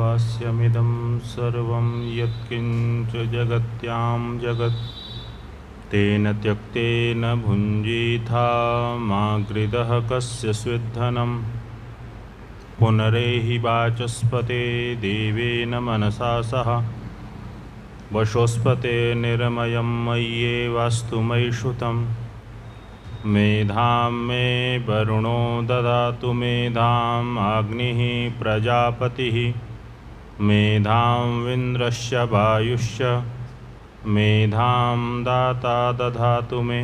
वास्यमिदं सर्वं यत्किञ्च जगत्यां जगत् तेन त्यक्तेन भुञ्जीथा मा गृधः कस्य स्विद्धनं पुनरेहि वाचस्पते देवेन मनसा सह वशोस्पते निर्मयं मय्येवास्तु मयि श्रुतं मेधां मे वरुणो ददातु मेधाम् अग्निः प्रजापतिः मेधां विन्द्रश्च वायुश्च मेधां दाता दधातु मे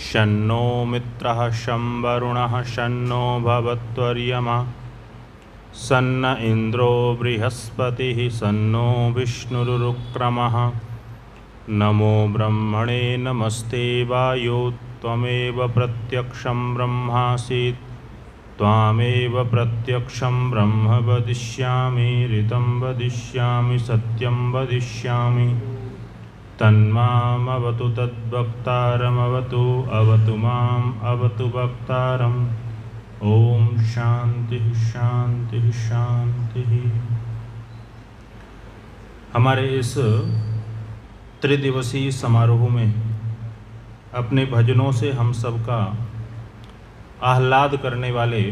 शन्नो मित्रः शं वरुणः शन्नो भवत्वर्यमा सन्न इन्द्रो बृहस्पतिः सन्नो विष्णुरुक्रमः नमो ब्रह्मणे नमस्ते वायो त्वमेव प्रत्यक्षं ब्रह्मासि त्वामेव प्रत्यक्षं ब्रह्म वदिष्यामि ऋतं वदिष्यामि सत्यं वदिष्यामि तन्मामवतु तद्वक्तारमवतु अवतु माम् अवतु वक्तारम् ओम शांति शांति शांति। हमारे इस त्रिदिवसीय समारोह में अपने भजनों से हम सबका आह्लाद करने वाले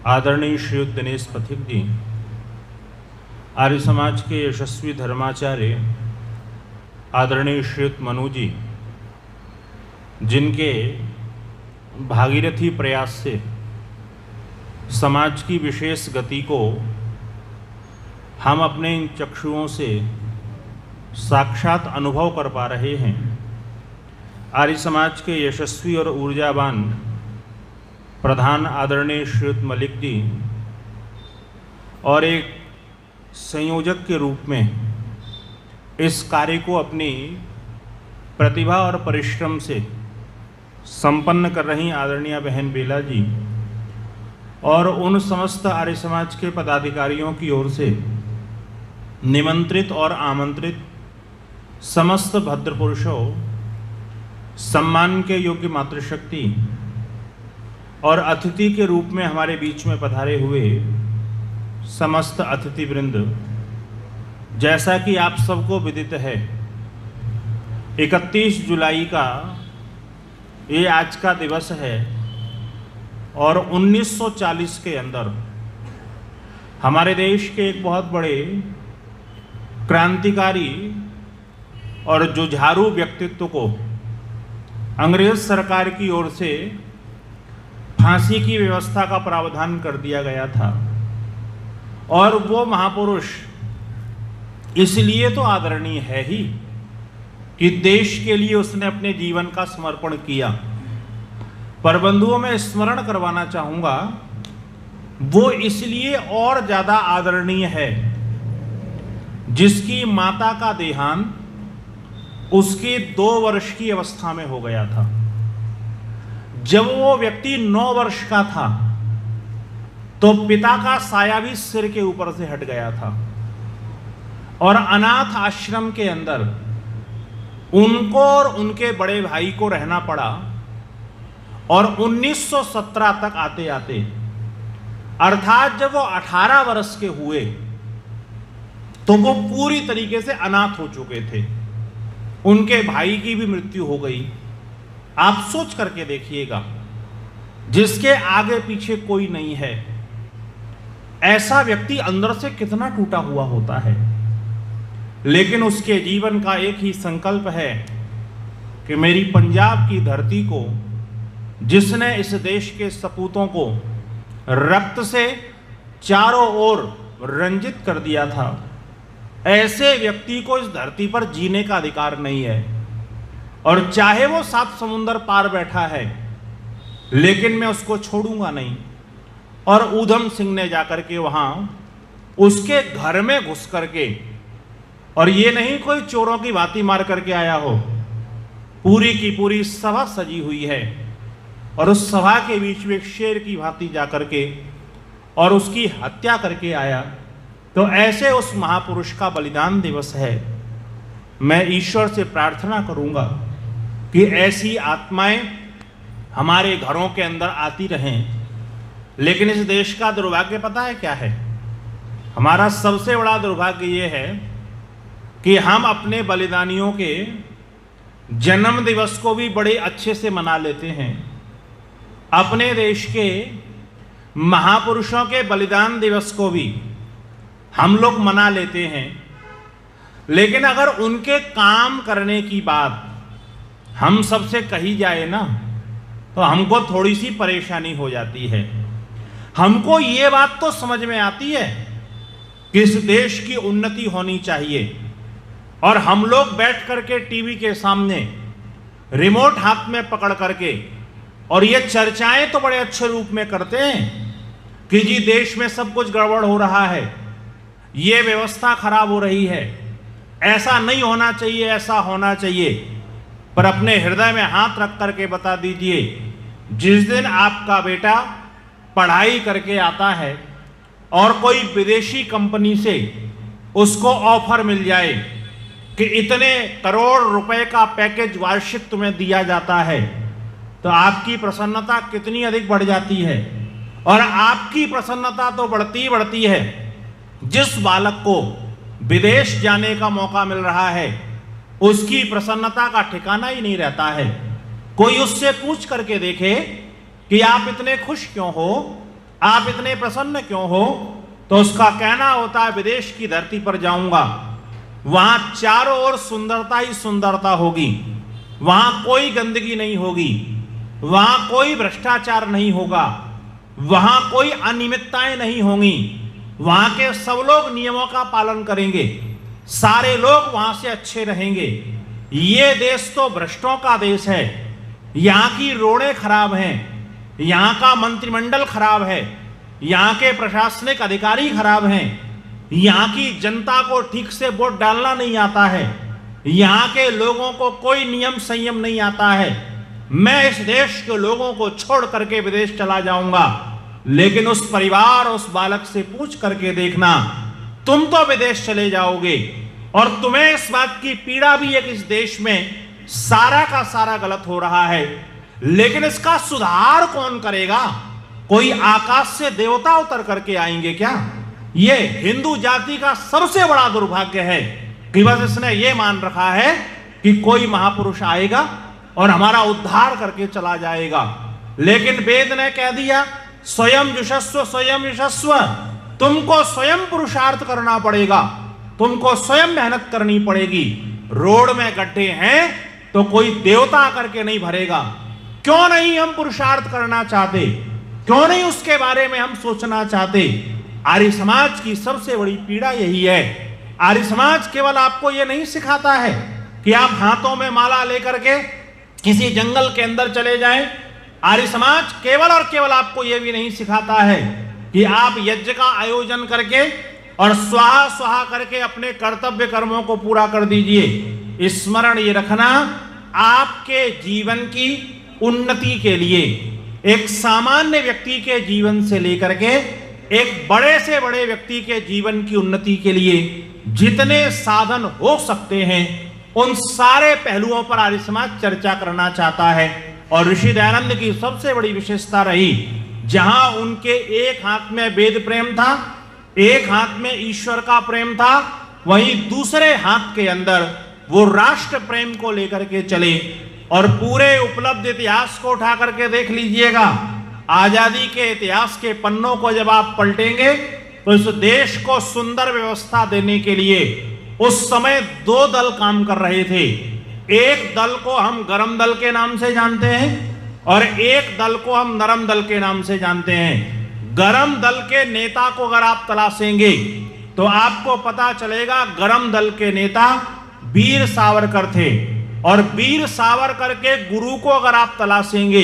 आदरणीय श्रीयुत दिनेश पथिक जी, आर्य समाज के यशस्वी धर्माचार्य आदरणीय श्रीयुत मनु जी, जिनके भागीरथी प्रयास से समाज की विशेष गति को हम अपने इन चक्षुओं से साक्षात अनुभव कर पा रहे हैं। आर्य समाज के यशस्वी और ऊर्जावान प्रधान आदरणीय श्रीयुत मलिक जी और एक संयोजक के रूप में इस कार्य को अपनी प्रतिभा और परिश्रम से संपन्न कर रही आदरणीय बहन बेला जी और उन समस्त आर्य समाज के पदाधिकारियों की ओर से निमंत्रित और आमंत्रित समस्त भद्र पुरुषों, सम्मान के योग्य मातृशक्ति और अतिथि के रूप में हमारे बीच में पधारे हुए समस्त अतिथि वृंद, जैसा कि आप सबको विदित है 31 जुलाई का ये आज का दिवस है और 1940 के अंदर हमारे देश के एक बहुत बड़े क्रांतिकारी और जुझारू व्यक्तित्व को अंग्रेज सरकार की ओर से फांसी की व्यवस्था का प्रावधान कर दिया गया था। और वो महापुरुष इसलिए तो आदरणीय है ही कि देश के लिए उसने अपने जीवन का समर्पण किया। पर बंधुओं, मैं स्मरण करवाना चाहूँगा, वो इसलिए और ज़्यादा आदरणीय है जिसकी माता का देहांत उसके 2 वर्ष की अवस्था में हो गया था। जब वो व्यक्ति 9 वर्ष का था तो पिता का साया भी सिर के ऊपर से हट गया था और अनाथ आश्रम के अंदर उनको और उनके बड़े भाई को रहना पड़ा। और 1917 तक आते आते, अर्थात जब वो 18 वर्ष के हुए तो वो पूरी तरीके से अनाथ हो चुके थे। उनके भाई की भी मृत्यु हो गई। आप सोच करके देखिएगा, जिसके आगे पीछे कोई नहीं है, ऐसा व्यक्ति अंदर से कितना टूटा हुआ होता है। लेकिन उसके जीवन का एक ही संकल्प है कि मेरी पंजाब की धरती को, जिसने इस देश के सपूतों को रक्त से चारों ओर रंजित कर दिया था, ऐसे व्यक्ति को इस धरती पर जीने का अधिकार नहीं है। और चाहे वो 7 समुंदर पार बैठा है, लेकिन मैं उसको छोड़ूंगा नहीं। और ऊधम सिंह ने जाकर के वहां उसके घर में घुस करके, और ये नहीं कोई चोरों की भांति मार करके आया हो, पूरी की पूरी सभा सजी हुई है और उस सभा के बीच में एक शेर की भांति जाकर के और उसकी हत्या करके आया। तो ऐसे उस महापुरुष का बलिदान दिवस है। मैं ईश्वर से प्रार्थना करूंगा कि ऐसी आत्माएं हमारे घरों के अंदर आती रहें। लेकिन इस देश का दुर्भाग्य पता है क्या है? हमारा सबसे बड़ा दुर्भाग्य ये है कि हम अपने बलिदानियों के जन्म दिवस को भी बड़े अच्छे से मना लेते हैं। अपने देश के महापुरुषों के बलिदान दिवस को भी हम लोग मना लेते हैं, लेकिन अगर उनके काम करने की बात हम सबसे कही जाए ना, तो हमको थोड़ी सी परेशानी हो जाती है। हमको ये बात तो समझ में आती है कि इस देश की उन्नति होनी चाहिए, और हम लोग बैठ करके टीवी के सामने रिमोट हाथ में पकड़ करके और ये चर्चाएं तो बड़े अच्छे रूप में करते हैं कि जी देश में सब कुछ गड़बड़ हो रहा है, ये व्यवस्था खराब हो रही है, ऐसा नहीं होना चाहिए, ऐसा होना चाहिए। पर अपने हृदय में हाथ रख करके बता दीजिए, जिस दिन आपका बेटा पढ़ाई करके आता है और कोई विदेशी कंपनी से उसको ऑफर मिल जाए कि इतने करोड़ रुपए का पैकेज वार्षिक तुम्हें दिया जाता है, तो आपकी प्रसन्नता कितनी अधिक बढ़ जाती है। और आपकी प्रसन्नता तो बढ़ती बढ़ती है। जिस बालक को विदेश जाने का मौका मिल रहा है, उसकी प्रसन्नता का ठिकाना ही नहीं रहता है। कोई उससे पूछ करके देखे कि आप इतने खुश क्यों हो, आप इतने प्रसन्न क्यों हो, तो उसका कहना होता है विदेश की धरती पर जाऊंगा, वहां चारों ओर सुंदरता ही सुंदरता होगी, वहां कोई गंदगी नहीं होगी, वहां कोई भ्रष्टाचार नहीं होगा, वहां कोई अनियमितताएं नहीं होंगी, वहां के सब लोग नियमों का पालन करेंगे, सारे लोग वहां से अच्छे रहेंगे। ये देश तो भ्रष्टों का देश है, यहाँ की रोडें खराब हैं, यहाँ का मंत्रिमंडल खराब है, यहाँ के प्रशासनिक अधिकारी खराब हैं, यहाँ की जनता को ठीक से वोट डालना नहीं आता है, यहाँ के लोगों को कोई नियम संयम नहीं आता है। मैं इस देश के लोगों को छोड़ करके विदेश चला जाऊंगा, लेकिन उस परिवार, उस बालक से पूछ करके देखना, तुम तो विदेश चले जाओगे और तुम्हें इस बात की पीड़ा भी है कि इस देश में सारा का सारा गलत हो रहा है, लेकिन इसका सुधार कौन करेगा? कोई आकाश से देवता उतर करके आएंगे क्या? ये हिंदू जाति का सबसे बड़ा दुर्भाग्य है कि बस इसने ये मान रखा है कि कोई महापुरुष आएगा और हमारा उद्धार करके चला जाएगा। लेकिन वेद ने कह दिया स्वयं जुषस्व स्वयं यशस्व, तुमको स्वयं पुरुषार्थ करना पड़ेगा, तुमको स्वयं मेहनत करनी पड़ेगी। रोड में गड्ढे हैं तो कोई देवता करके नहीं भरेगा। क्यों नहीं हम पुरुषार्थ करना चाहते? क्यों नहीं उसके बारे में हम सोचना चाहते? आर्य समाज की सबसे बड़ी पीड़ा यही है। आर्य समाज केवल आपको यह नहीं सिखाता है कि आप हाथों में माला लेकर के किसी जंगल के अंदर चले जाएं। आर्य समाज केवल और केवल आपको यह भी नहीं सिखाता है कि आप यज्ञ का आयोजन करके और स्वाहा स्वाहा करके अपने कर्तव्य कर्मों को पूरा कर दीजिए। स्मरण ये रखना, आपके जीवन की उन्नति के लिए, एक सामान्य व्यक्ति के जीवन से लेकर के एक बड़े से बड़े व्यक्ति के जीवन की उन्नति के लिए जितने साधन हो सकते हैं, उन सारे पहलुओं पर आर्य समाज चर्चा करना चाहता है। और ऋषि दयानंद की सबसे बड़ी विशेषता रही, जहां उनके एक हाथ में वेद प्रेम था, एक हाथ में ईश्वर का प्रेम था, वहीं दूसरे हाथ के अंदर वो राष्ट्र प्रेम को लेकर के चले। और पूरे उपलब्ध इतिहास को उठा करके देख लीजिएगा, आजादी के इतिहास के पन्नों को जब आप पलटेंगे तो इस देश को सुंदर व्यवस्था देने के लिए उस समय दो दल काम कर रहे थे। एक दल को हम गरम दल के नाम से जानते हैं और एक दल को हम नरम दल के नाम से जानते हैं। गरम दल के नेता को अगर आप तलाशेंगे तो आपको पता चलेगा गरम दल के नेता वीर सावरकर थे। और वीर सावरकर के गुरु को अगर आप तलाशेंगे,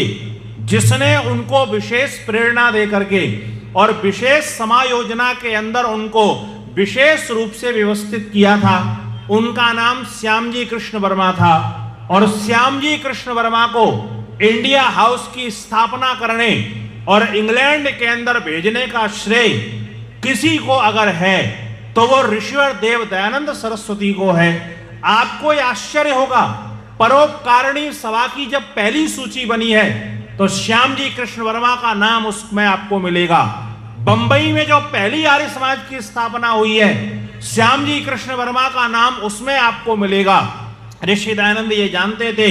जिसने उनको विशेष प्रेरणा दे करके और विशेष समायोजना के अंदर उनको विशेष रूप से व्यवस्थित किया था, उनका नाम श्यामजी कृष्ण वर्मा था। और श्यामजी कृष्ण वर्मा को इंडिया हाउस की स्थापना करने और इंग्लैंड के अंदर भेजने का श्रेय किसी को अगर है तो वो ऋषिवर देव दयानंद सरस्वती को है। आपको यह आश्चर्य होगा, परोपकारिणी सभा की जब पहली सूची बनी है तो श्यामजी कृष्ण वर्मा का नाम उसमें आपको मिलेगा। बंबई में जो पहली आर्य समाज की स्थापना हुई है, श्याम जी कृष्ण वर्मा का नाम उसमें आपको मिलेगा। ऋषि दयानंद ये जानते थे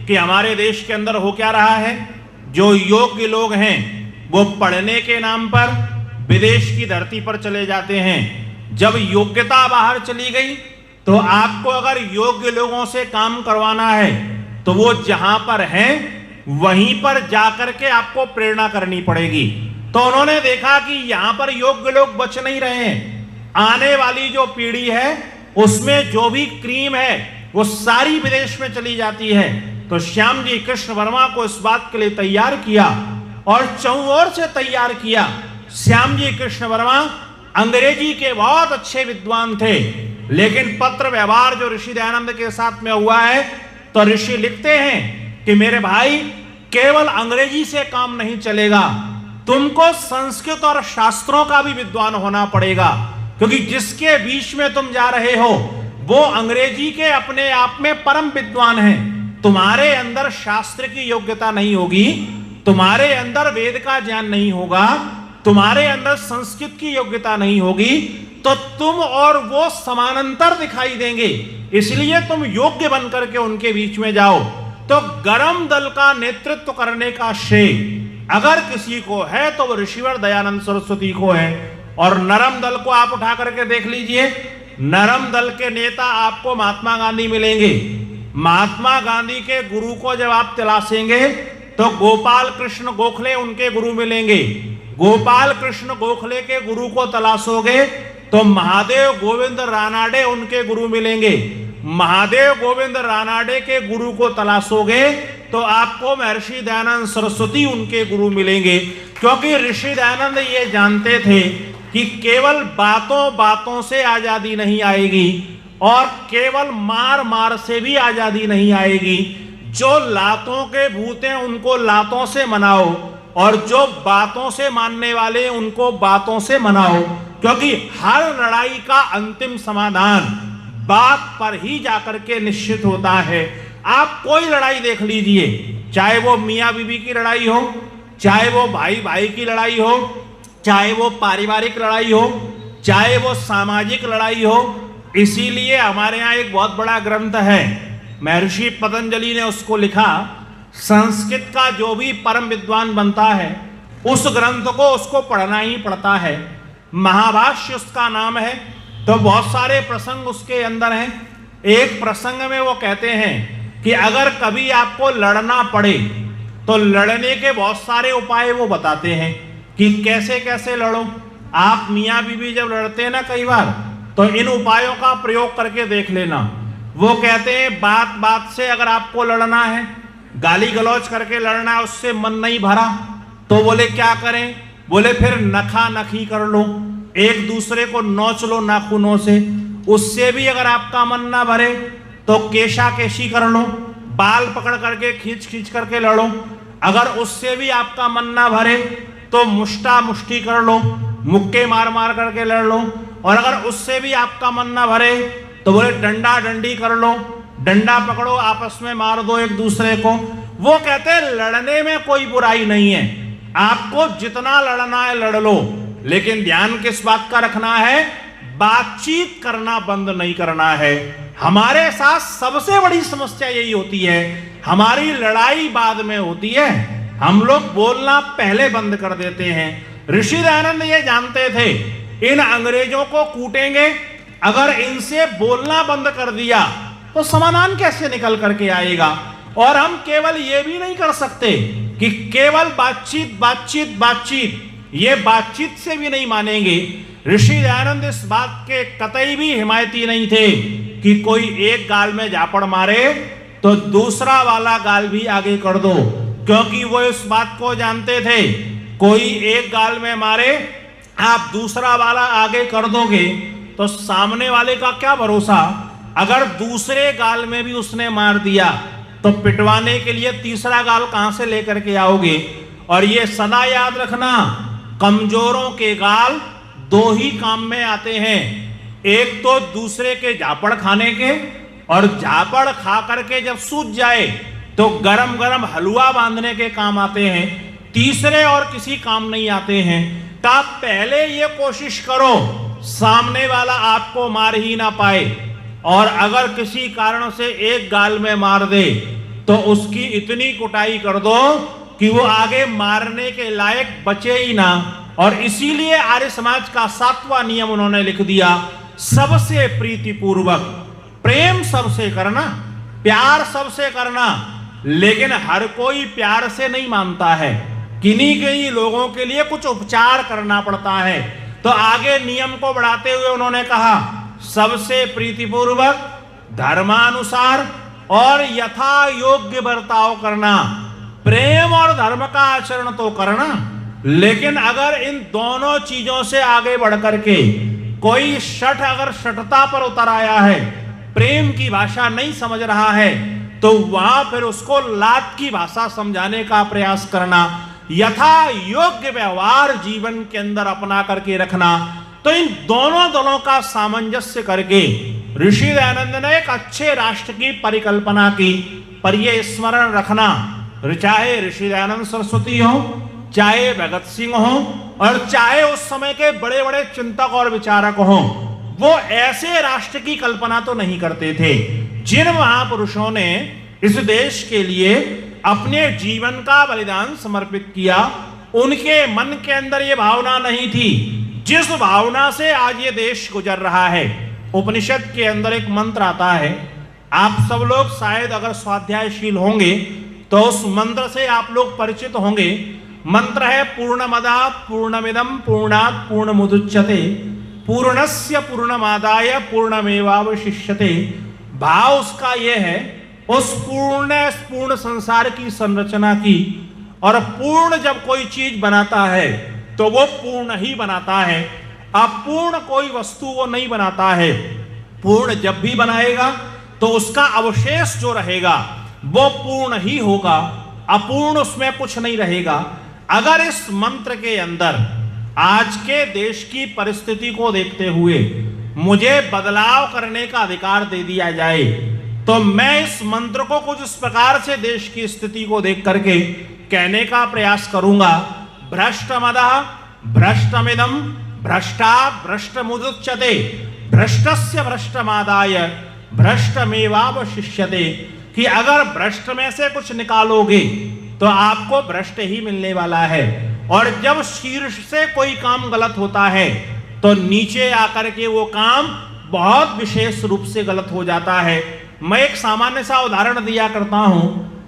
कि हमारे देश के अंदर हो क्या रहा है, जो योग्य लोग हैं वो पढ़ने के नाम पर विदेश की धरती पर चले जाते हैं। जब योग्यता बाहर चली गई तो आपको अगर योग्य लोगों से काम करवाना है तो वो जहां पर हैं वहीं पर जाकर के आपको प्रेरणा करनी पड़ेगी। तो उन्होंने देखा कि यहां पर योग्य लोग बच नहीं रहे हैं, आने वाली जो पीढ़ी है उसमें जो भी क्रीम है वो सारी विदेश में चली जाती है। तो श्याम जी कृष्ण वर्मा को इस बात के लिए तैयार किया और चौओर से तैयार किया। श्याम जी कृष्ण वर्मा अंग्रेजी के बहुत अच्छे विद्वान थे, लेकिन पत्र व्यवहार जो ऋषि दयानंद के साथ में हुआ है तो ऋषि लिखते हैं कि मेरे भाई, केवल अंग्रेजी से काम नहीं चलेगा, तुमको संस्कृत और शास्त्रों का भी विद्वान होना पड़ेगा, क्योंकि जिसके बीच में तुम जा रहे हो वो अंग्रेजी के अपने आप में परम विद्वान हैं। तुम्हारे अंदर शास्त्र की योग्यता नहीं होगी, तुम्हारे अंदर वेद का ज्ञान नहीं होगा, तुम्हारे अंदर संस्कृत की योग्यता नहीं होगी, तो तुम और वो समानांतर दिखाई देंगे। इसलिए तुम योग्य बनकर के उनके बीच में जाओ। तो गरम दल का नेतृत्व करने का श्रेय अगर किसी को है तो वो ऋषिवर दयानंद सरस्वती को है। और नरम दल को आप उठा करके देख लीजिए, नरम दल के नेता आपको महात्मा गांधी मिलेंगे। महात्मा गांधी के गुरु को जब आप तलाशेंगे तो गोपाल कृष्ण गोखले उनके गुरु मिलेंगे। गोपाल कृष्ण गोखले के गुरु को तलाशोगे तो महादेव गोविंद रानाडे उनके गुरु मिलेंगे। महादेव गोविंद रानाडे के गुरु को तलाशोगे तो आपको महर्षि दयानंद सरस्वती उनके गुरु मिलेंगे। क्योंकि ऋषि दयानंद ये जानते थे कि केवल बातों बातों से आजादी नहीं आएगी और केवल मार मार से भी आजादी नहीं आएगी। जो लातों के भूत हैं उनको लातों से मनाओ और जो बातों से मानने वाले उनको बातों से मनाओ, क्योंकि हर लड़ाई का अंतिम समाधान बात पर ही जाकर के निश्चित होता है। आप कोई लड़ाई देख लीजिए, चाहे वो मियाँ बीवी की लड़ाई हो, चाहे वो भाई भाई की लड़ाई हो, चाहे वो पारिवारिक लड़ाई हो, चाहे वो सामाजिक लड़ाई हो। इसीलिए हमारे यहाँ एक बहुत बड़ा ग्रंथ है, महर्षि पतंजलि ने उसको लिखा। संस्कृत का जो भी परम विद्वान बनता है उस ग्रंथ को उसको पढ़ना ही पड़ता है। महाभाष्य उसका नाम है। तो बहुत सारे प्रसंग उसके अंदर हैं। एक प्रसंग में वो कहते हैं कि अगर कभी आपको लड़ना पड़े तो लड़ने के बहुत सारे उपाय वो बताते हैं कि कैसे कैसे लड़ो। आप मियाँ बीवी जब लड़ते हैं ना कई बार, तो इन उपायों का प्रयोग करके देख लेना। वो कहते हैं बात बात से अगर आपको लड़ना है, गाली गलौज करके लड़ना है, उससे मन नहीं भरा तो बोले क्या करें, बोले फिर नखा नखी कर लो, एक दूसरे को नोच लो नाखूनों से। उससे भी अगर आपका मन ना भरे तो केशा केशी कर लो, बाल पकड़ करके खींच खींच करके लड़ो। अगर उससे भी आपका मन ना भरे तो मुष्टा मुष्टी कर लो, मुक्के मार मार करके लड़ लो। और अगर उससे भी आपका मन ना भरे तो बोले डंडा डंडी कर लो, डंडा पकड़ो आपस में मार दो एक दूसरे को। वो कहते हैं लड़ने में कोई बुराई नहीं है, आपको जितना लड़ना है लड़ लो, लेकिन ध्यान किस बात का रखना है, बातचीत करना बंद नहीं करना है। हमारे साथ सबसे बड़ी समस्या यही होती है, हमारी लड़ाई बाद में होती है, हम लोग बोलना पहले बंद कर देते हैं। ऋषि दयानंद ये जानते थे इन अंग्रेजों को कूटेंगे, अगर इनसे बोलना बंद कर दिया तो समाधान कैसे निकल करके आएगा। और हम केवल ये भी नहीं कर सकते कि केवल बातचीत बातचीत बातचीत, ये बातचीत से भी नहीं मानेंगे। ऋषि दयानंद इस बात के कतई भी हिमायती नहीं थे कि कोई एक गाल में झापड़ मारे तो दूसरा वाला गाल भी आगे कर दो, क्योंकि वो इस बात को जानते थे कोई एक गाल में मारे आप दूसरा वाला आगे कर दोगे तो सामने वाले का क्या भरोसा, अगर दूसरे गाल में भी उसने मार दिया तो पिटवाने के लिए तीसरा गाल कहां से लेकर के आओगे। और ये सदा याद रखना, कमजोरों के गाल दो ही काम में आते हैं, एक तो दूसरे के झापड़ खाने के, और झापड़ खा करके जब सूझ जाए तो गरम गरम हलवा बांधने के काम आते हैं, तीसरे और किसी काम नहीं आते हैं। का पहले ये कोशिश करो सामने वाला आपको मार ही ना पाए, और अगर किसी कारण से एक गाल में मार दे तो उसकी इतनी कुटाई कर दो कि वो आगे मारने के लायक बचे ही ना। और इसीलिए आर्य समाज का 7वां नियम उन्होंने लिख दिया, सबसे प्रीतिपूर्वक, प्रेम सबसे करना, प्यार सबसे करना। लेकिन हर कोई प्यार से नहीं मानता है, किन्हीं लोगों के लिए कुछ उपचार करना पड़ता है। तो आगे नियम को बढ़ाते हुए उन्होंने कहा, सबसे प्रीतिपूर्वक, धर्मानुसार और यथा योग्य बर्ताव करना। प्रेम और धर्म का आचरण तो करना, लेकिन अगर इन दोनों चीजों से आगे बढ़ करके कोई शठ अगर शठता पर उतर आया है, प्रेम की भाषा नहीं समझ रहा है, तो वहां फिर उसको लात की भाषा समझाने का प्रयास करना, यथा योग्य व्यवहार जीवन के अंदर अपना करके रखना। तो इन दोनों दलों का सामंजस्य करके ऋषि दयानंद ने एक अच्छे राष्ट्र की परिकल्पना की। पर यह स्मरण रखना, चाहे ऋषि दयानंद सरस्वती हो, चाहे भगत सिंह हो, और चाहे उस समय के बड़े बड़े चिंतक और विचारक हो, वो ऐसे राष्ट्र की कल्पना तो नहीं करते थे। जिन महापुरुषों ने इस देश के लिए अपने जीवन का बलिदान समर्पित किया, उनके मन के अंदर ये भावना नहीं थी जिस भावना से आज ये देश गुजर रहा है। उपनिषद के अंदर एक मंत्र आता है, आप सब लोग शायद अगर स्वाध्यायशील होंगे तो उस मंत्र से आप लोग परिचित होंगे। मंत्र है, पूर्णमदा पूर्णमिदं पूर्णात् पूर्णमुदच्यते पूर्णस्य पूर्णमादाय पूर्णमेवावशिष्यते। भाव उसका यह है, उस पूर्ण संसार की संरचना की, और पूर्ण जब कोई चीज बनाता है तो वो पूर्ण ही बनाता है, अपूर्ण कोई वस्तु वो नहीं बनाता है। पूर्ण जब भी बनाएगा तो उसका अवशेष जो रहेगा वो पूर्ण ही होगा, अपूर्ण उसमें कुछ नहीं रहेगा। अगर इस मंत्र के अंदर आज के देश की परिस्थिति को देखते हुए मुझे बदलाव करने का अधिकार दे दिया जाए, तो मैं इस मंत्र को कुछ इस प्रकार से देश की स्थिति को देख करके कहने का प्रयास करूंगा, भ्रष्टमदः भ्रष्टमिदं भ्रष्टा भ्रष्टमुदच्यते भ्रष्टस्य भ्रष्टमादाय भ्रष्टमेवावशिष्यते। कि अगर भ्रष्ट में से कुछ निकालोगे तो आपको भ्रष्ट ही मिलने वाला है, और जब शीर्ष से कोई काम गलत होता है तो नीचे आकर के वो काम बहुत विशेष रूप से गलत हो जाता है। मैं एक सामान्य सा उदाहरण दिया करता हूं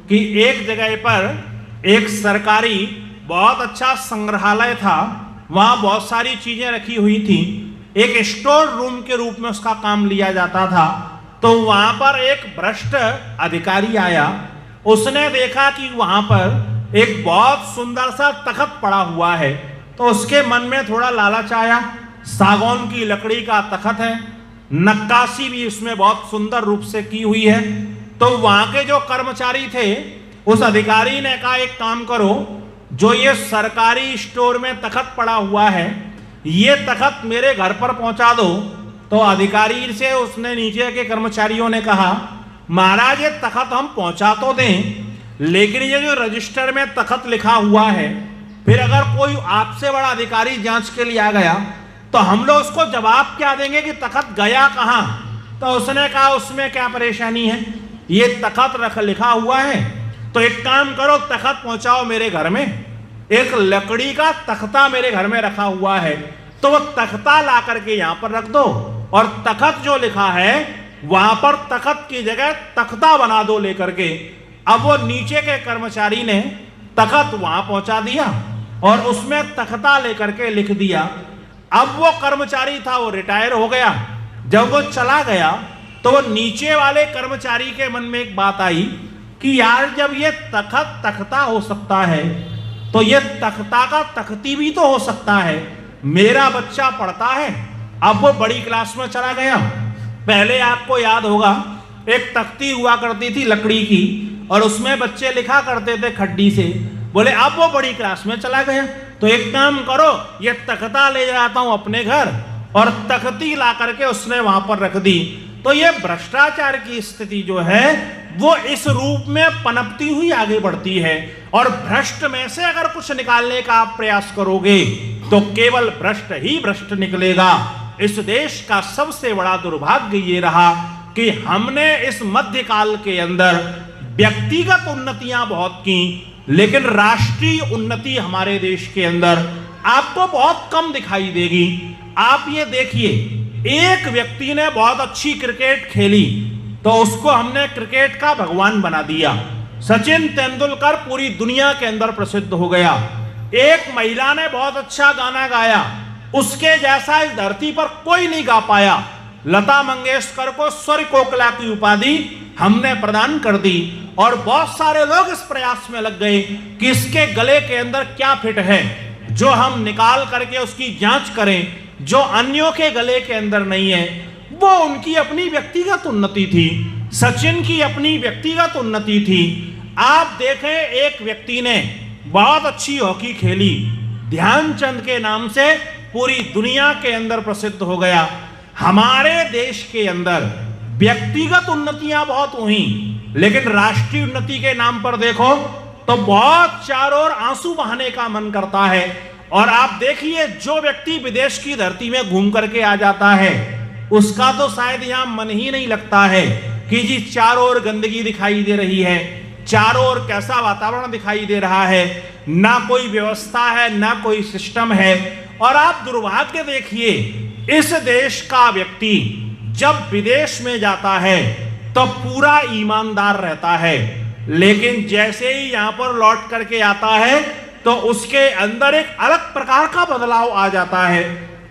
कि एक जगह पर एक सरकारी बहुत अच्छा संग्रहालय था, वहां बहुत सारी चीजें रखी हुई थी, एक स्टोर रूम के रूप में उसका काम लिया जाता था। तो वहां पर एक भ्रष्ट अधिकारी आया, उसने देखा कि वहां पर एक बहुत सुंदर सा तख्त पड़ा हुआ है, तो उसके मन में थोड़ा लालच आया। सागौन की लकड़ी का तख्त है, नक्काशी भी इसमें बहुत सुंदर रूप से की हुई है। तो वहां के जो कर्मचारी थे, उस अधिकारी ने कहा, एक काम करो, जो ये सरकारी स्टोर में तख्त पड़ा हुआ है, ये तख्त मेरे घर पर पहुंचा दो। तो अधिकारी से उसने नीचे के कर्मचारियों ने कहा, महाराज ये तख्त हम पहुंचा तो दें, लेकिन ये जो रजिस्टर में तख्त लिखा हुआ है, फिर अगर कोई आपसे बड़ा अधिकारी जांच के लिए आ गया तो हम लोग उसको जवाब क्या देंगे कि तख्त गया कहां। तो उसने कहा, उसमें क्या परेशानी है, ये तख्त लिखा हुआ है, तो एक काम करो, तख्त पहुंचाओ मेरे घर में। एक लकड़ी का तख्ता मेरे घर में रखा हुआ है, तो वो तख्ता ला करके यहां पर रख दो, और तख्त जो लिखा है वहां पर तख्त की जगह तख्ता बना दो लेकर के। अब वो नीचे के कर्मचारी ने तख्त वहां पहुंचा दिया और उसमें तख्ता लेकर के लिख दिया। अब वो कर्मचारी था, वो रिटायर हो गया। जब वो चला गया तो वो नीचे वाले कर्मचारी के मन में एक बात आई कि यार, जब ये तख्त तख्ता हो सकता है तो ये तख्ता का तख्ती भी तो हो सकता है। मेरा बच्चा पढ़ता है, अब वो बड़ी क्लास में चला गया। पहले आपको याद होगा एक तख्ती हुआ करती थी लकड़ी की, और उसमें बच्चे लिखा करते थे खड्डी से। बोले अब वो बड़ी क्लास में चला गया, तो एक काम करो, ये तख्ता ले जाता हूं अपने घर, और तख्ती ला करके उसने वहां पर रख दी। तो ये भ्रष्टाचार की स्थिति जो है वो इस रूप में पनपती हुई आगे बढ़ती है। और भ्रष्ट में से अगर कुछ निकालने का आप प्रयास करोगे तो केवल भ्रष्ट ही भ्रष्ट निकलेगा। इस देश का सबसे बड़ा दुर्भाग्य ये रहा कि हमने इस मध्यकाल के अंदर व्यक्तिगत उन्नतियां बहुत की, लेकिन राष्ट्रीय उन्नति हमारे देश के अंदर आपको बहुत कम दिखाई देगी। आप ये देखिए, एक व्यक्ति ने बहुत अच्छी क्रिकेट खेली तो उसको हमने क्रिकेट का भगवान बना दिया। सचिन तेंदुलकर पूरी दुनिया के अंदर प्रसिद्ध हो गया। एक महिला ने बहुत अच्छा गाना गाया, उसके जैसा इस धरती पर कोई नहीं गा पाया। लता मंगेशकर को स्वर कोकिला की उपाधि हमने प्रदान कर दी और बहुत सारे लोग इस प्रयास में लग गए कि इसके गले के अंदर क्या फिट है, जो हम निकाल करके उसकी जांच करें, जो अन्यों के गले के अंदर नहीं है। वो उनकी अपनी व्यक्तिगत उन्नति थी, सचिन की अपनी व्यक्तिगत उन्नति थी। आप देखें, एक व्यक्ति ने बहुत अच्छी हॉकी खेली, ध्यानचंद के नाम से पूरी दुनिया के अंदर प्रसिद्ध हो गया। हमारे देश के अंदर व्यक्तिगत उन्नतियां बहुत हुई, लेकिन राष्ट्रीय उन्नति के नाम पर देखो तो बहुत चारों ओर आंसू बहाने का मन करता है। और आप देखिए, जो व्यक्ति विदेश की धरती में घूम करके आ जाता है उसका तो शायद यहां मन ही नहीं लगता है कि जी चारों ओर गंदगी दिखाई दे रही है, चारों ओर कैसा वातावरण दिखाई दे रहा है, ना कोई व्यवस्था है, ना कोई सिस्टम है। और आप दुर्भाग्य देखिए, इस देश का व्यक्ति जब विदेश में जाता है तो पूरा ईमानदार रहता है, लेकिन जैसे ही यहां पर लौट करके आता है तो उसके अंदर एक अलग प्रकार का बदलाव आ जाता है।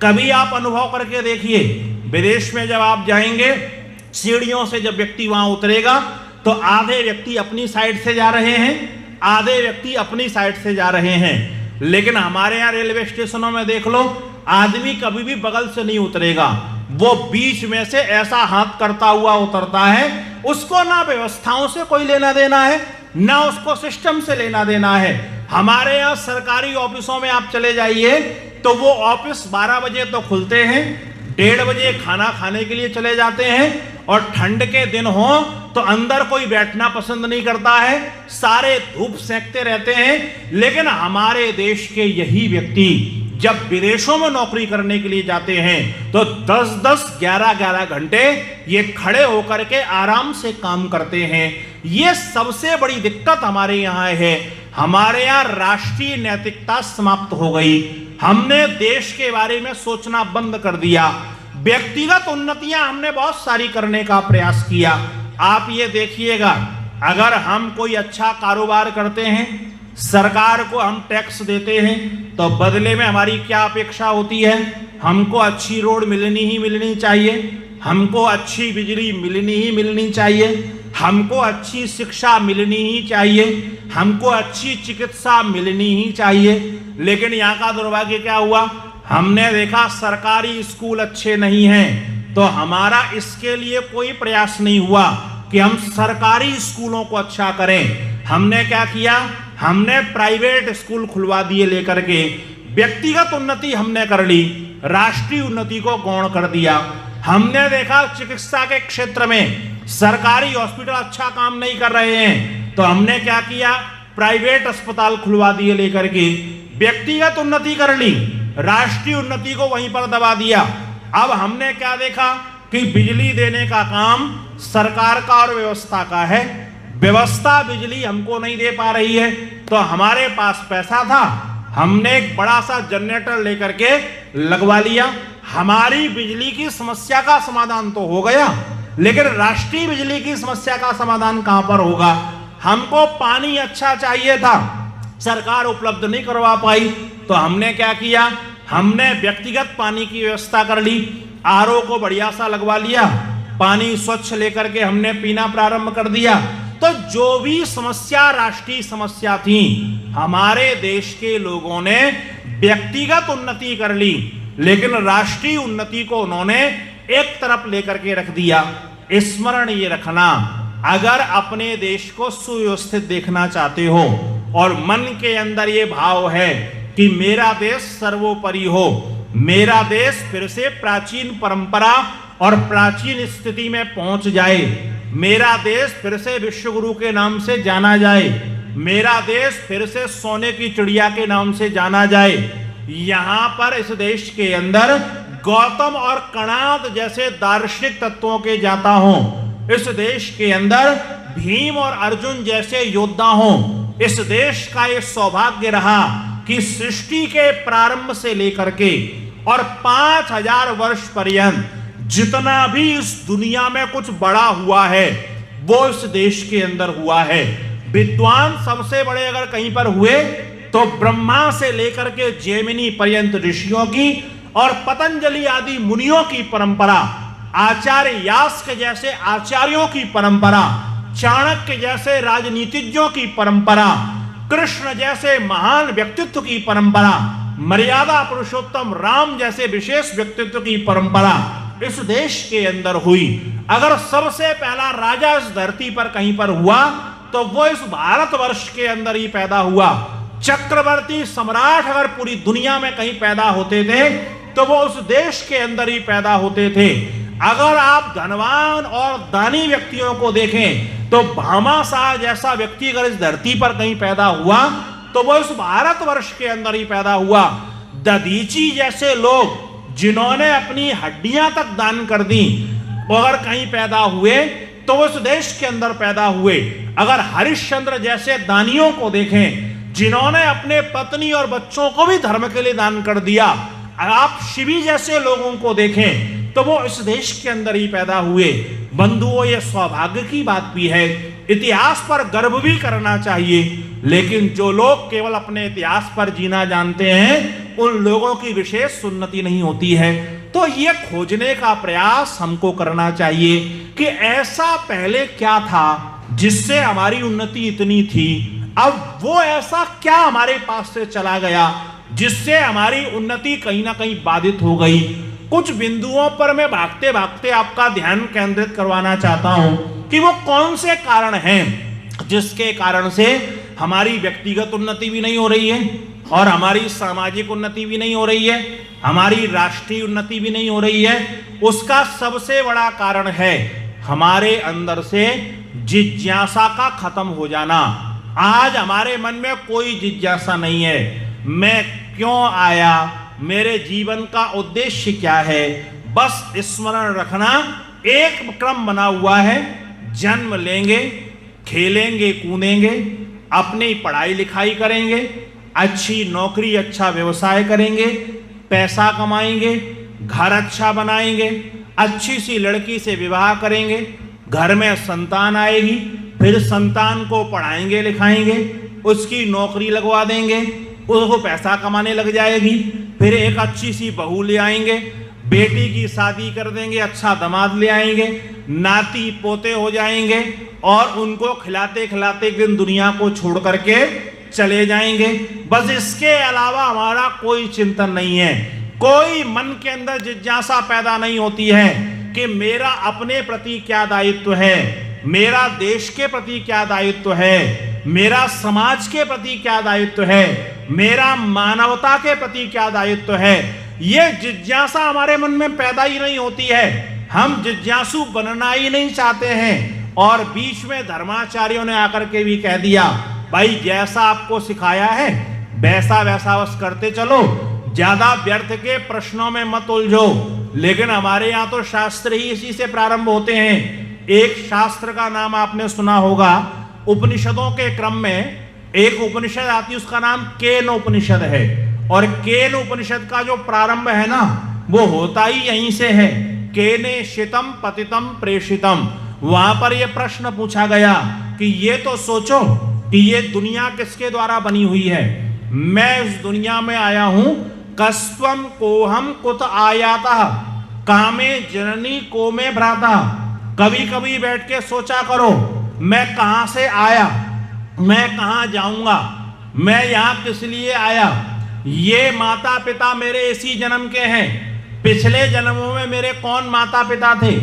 कभी आप अनुभव करके देखिए, विदेश में जब आप जाएंगे, सीढ़ियों से जब व्यक्ति वहां उतरेगा तो आधे व्यक्ति अपनी साइड से जा रहे हैं, आधे व्यक्ति अपनी साइड से जा रहे हैं। लेकिन हमारे यहाँ रेलवे स्टेशनों में देख लो, आदमी कभी भी बगल से नहीं उतरेगा, वो बीच में से ऐसा हाथ करता हुआ उतरता है। उसको ना व्यवस्थाओं से कोई लेना देना है, ना उसको सिस्टम से लेना देना है। हमारे यहाँ सरकारी ऑफिसों में आप चले जाइए तो वो ऑफिस 12 बजे तो खुलते हैं, 1:30 बजे खाना खाने के लिए चले जाते हैं, और ठंड के दिन हो तो अंदर कोई बैठना पसंद नहीं करता है, सारे धूप सेकते रहते हैं। लेकिन हमारे देश के यही व्यक्ति जब विदेशों में नौकरी करने के लिए जाते हैं तो 10-10, 11-11 घंटे ये खड़े होकर के आराम से काम करते हैं। ये सबसे बड़ी दिक्कत हमारे यहाँ है। हमारे यहाँ राष्ट्रीय नैतिकता समाप्त हो गई, हमने देश के बारे में सोचना बंद कर दिया। व्यक्तिगत उन्नतियां हमने बहुत सारी करने का प्रयास किया। आप ये देखिएगा, अगर हम कोई अच्छा कारोबार करते हैं, सरकार को हम टैक्स देते हैं, तो बदले में हमारी क्या अपेक्षा होती है? हमको अच्छी रोड मिलनी ही मिलनी चाहिए, हमको अच्छी बिजली मिलनी ही मिलनी चाहिए, हमको अच्छी शिक्षा मिलनी ही चाहिए, हमको अच्छी चिकित्सा मिलनी ही चाहिए। लेकिन यहाँ का दुर्भाग्य क्या हुआ? हमने देखा सरकारी स्कूल अच्छे नहीं हैं, तो हमारा इसके लिए कोई प्रयास नहीं हुआ कि हम सरकारी स्कूलों को अच्छा करें। हमने क्या किया? हमने प्राइवेट स्कूल खुलवा दिए लेकर के। व्यक्तिगत उन्नति हमने कर ली, राष्ट्रीय उन्नति को गौण कर दिया। हमने देखा चिकित्सा के क्षेत्र में सरकारी हॉस्पिटल अच्छा काम नहीं कर रहे हैं, तो हमने क्या किया? प्राइवेट अस्पताल खुलवा दिए लेकर के। व्यक्तिगत उन्नति कर ली, राष्ट्रीय उन्नति को वहीं पर दबा दिया। अब हमने क्या देखा कि बिजली देने का काम सरकार का और व्यवस्था का है। व्यवस्था बिजली हमको नहीं दे पा रही है, तो हमारे पास पैसा था, हमने एक बड़ा सा जनरेटर लेकर के लगवा लिया। हमारी बिजली की समस्या का समाधान तो हो गया, लेकिन राष्ट्रीय बिजली की समस्या का समाधान कहां पर होगा? हमको पानी अच्छा चाहिए था, सरकार उपलब्ध नहीं करवा पाई, तो हमने क्या किया? हमने व्यक्तिगत पानी की व्यवस्था कर ली, आरओ को बढ़िया सा लगवा लिया, पानी स्वच्छ लेकर के हमने पीना प्रारंभ कर दिया। तो जो भी समस्या राष्ट्रीय समस्या थी, हमारे देश के लोगों ने व्यक्तिगत उन्नति कर ली, लेकिन राष्ट्रीय उन्नति को उन्होंने एक तरफ लेकर के रख दिया। स्मरण ये रखना, अगर अपने देश को सुव्यवस्थित देखना चाहते हो और मन के अंदर ये भाव है कि मेरा देश सर्वोपरि हो, मेरा देश फिर से प्राचीन परंपरा और प्राचीन स्थिति में पहुंच जाए, मेरा देश फिर से विश्वगुरु के नाम से जाना जाए, मेरा देश फिर से सोने की चिड़िया के नाम से जाना जाए, यहां पर इस देश के अंदर गौतम और कणाद जैसे दार्शनिक तत्वों के जाता हों, इस देश के अंदर भीम और अर्जुन जैसे योद्धा हों। इस देश का ये सौभाग्य रहा कि सृष्टि के प्रारंभ से लेकर के और 5000 वर्ष पर्यंत जितना भी इस दुनिया में कुछ बड़ा हुआ है वो इस देश के अंदर हुआ है। विद्वान सबसे बड़े अगर कहीं पर हुए तो ब्रह्मा से लेकर के जैमिनी पर्यंत ऋषियों की और पतंजलि आदि मुनियों की परंपरा, आचार्य यास्क जैसे आचार्यों की परंपरा, चाणक्य जैसे राजनीतिज्ञों की परंपरा, कृष्ण जैसे महान व्यक्तित्व की परंपरा, मर्यादा पुरुषोत्तम राम जैसे विशेष व्यक्तित्व की परंपरा इस देश के अंदर हुई। अगर सबसे पहला राजा इस धरती पर कहीं पर हुआ तो वो इस भारतवर्ष के अंदर ही पैदा हुआ। चक्रवर्ती सम्राट अगर पूरी दुनिया में कहीं पैदा होते थे तो वो उस देश के अंदर ही पैदा होते थे। अगर आप धनवान और दानी व्यक्तियों को देखें तो भामाशाह जैसा व्यक्ति अगर इस धरती पर कहीं पैदा हुआ तो वो इस भारतवर्ष के अंदर ही पैदा हुआ। दधीची जैसे लोग जिन्होंने अपनी हड्डियां तक दान कर दी वो अगर कहीं पैदा हुए तो वो इस देश के अंदर पैदा हुए। अगर हरिश्चंद्र जैसे दानियों को देखें जिन्होंने अपने पत्नी और बच्चों को भी धर्म के लिए दान कर दिया, आप शिवी जैसे लोगों को देखें तो वो इस देश के अंदर ही पैदा हुए। बंधुओं, ये सौभाग्य की बात भी है, इतिहास पर गर्व भी करना चाहिए, लेकिन जो लोग केवल अपने इतिहास पर जीना जानते हैं उन लोगों की विशेष उन्नति नहीं होती है। तो ये खोजने का प्रयास हमको करना चाहिए कि ऐसा पहले क्या था जिससे हमारी उन्नति इतनी थी, अब वो ऐसा क्या हमारे पास से चला गया जिससे हमारी उन्नति कहीं ना कहीं बाधित हो गई। कुछ बिंदुओं पर मैं भागते भागते आपका ध्यान केंद्रित करवाना चाहता हूं कि वो कौन से कारण हैं जिसके कारण से हमारी व्यक्तिगत उन्नति भी नहीं हो रही है और हमारी सामाजिक उन्नति भी नहीं हो रही है, हमारी राष्ट्रीय उन्नति भी नहीं हो रही है। उसका सबसे बड़ा कारण है हमारे अंदर से जिज्ञासा का खत्म हो जाना। आज हमारे मन में कोई जिज्ञासा नहीं है, मैं क्यों आया, मेरे जीवन का उद्देश्य क्या है। बस स्मरण रखना एक क्रम बना हुआ है, जन्म लेंगे, खेलेंगे कूदेंगे, अपनी पढ़ाई लिखाई करेंगे, अच्छी नौकरी अच्छा व्यवसाय करेंगे, पैसा कमाएंगे, घर अच्छा बनाएंगे, अच्छी सी लड़की से विवाह करेंगे, घर में संतान आएगी, फिर संतान को पढ़ाएंगे लिखाएंगे, उसकी नौकरी लगवा देंगे, उसको पैसा कमाने लग जाएगी, फिर एक अच्छी सी बहू ले आएंगे, बेटी की शादी कर देंगे, अच्छा दामाद ले आएंगे, नाती पोते हो जाएंगे और उनको खिलाते खिलाते एक दिन दुनिया को छोड़ करके चले जाएंगे। बस इसके अलावा हमारा कोई चिंतन नहीं है, कोई मन के अंदर जिज्ञासा पैदा नहीं होती है कि मेरा अपने प्रति क्या दायित्व है, मेरा देश के प्रति क्या दायित्व है, मेरा समाज के प्रति क्या दायित्व है, मेरा मानवता के प्रति क्या दायित्व है। ये जिज्ञासा हमारे मन में पैदा ही नहीं होती है, हम जिज्ञासु बनना ही नहीं चाहते हैं। और बीच में धर्माचार्यों ने आकर के भी कह दिया, भाई जैसा आपको सिखाया है वैसा वैसा बस करते चलो, ज्यादा व्यर्थ के प्रश्नों में मत उलझो। लेकिन हमारे यहाँ तो शास्त्र ही इसी से प्रारंभ होते हैं। एक शास्त्र का नाम आपने सुना होगा, उपनिषदों के क्रम में एक उपनिषद आती है, उसका नाम केन उपनिषद है। और केन उपनिषद का जो प्रारंभ है ना वो होता ही यहीं से है, केने शितम पतितम प्रेषितम। वहां पर यह प्रश्न पूछा गया कि ये तो सोचो कि ये दुनिया किसके द्वारा बनी हुई है। मैं इस दुनिया में आया हूं, कस्त्वम कोहम कुत आयाता कामे जननी को में भ्राता। कभी कभी बैठ के सोचा करो, मैं कहां से आया, मैं कहां जाऊंगा, मैं यहां किस लिए आया। ये माता पिता मेरे इसी जन्म के हैं, पिछले जन्मों में मेरे कौन माता पिता थे,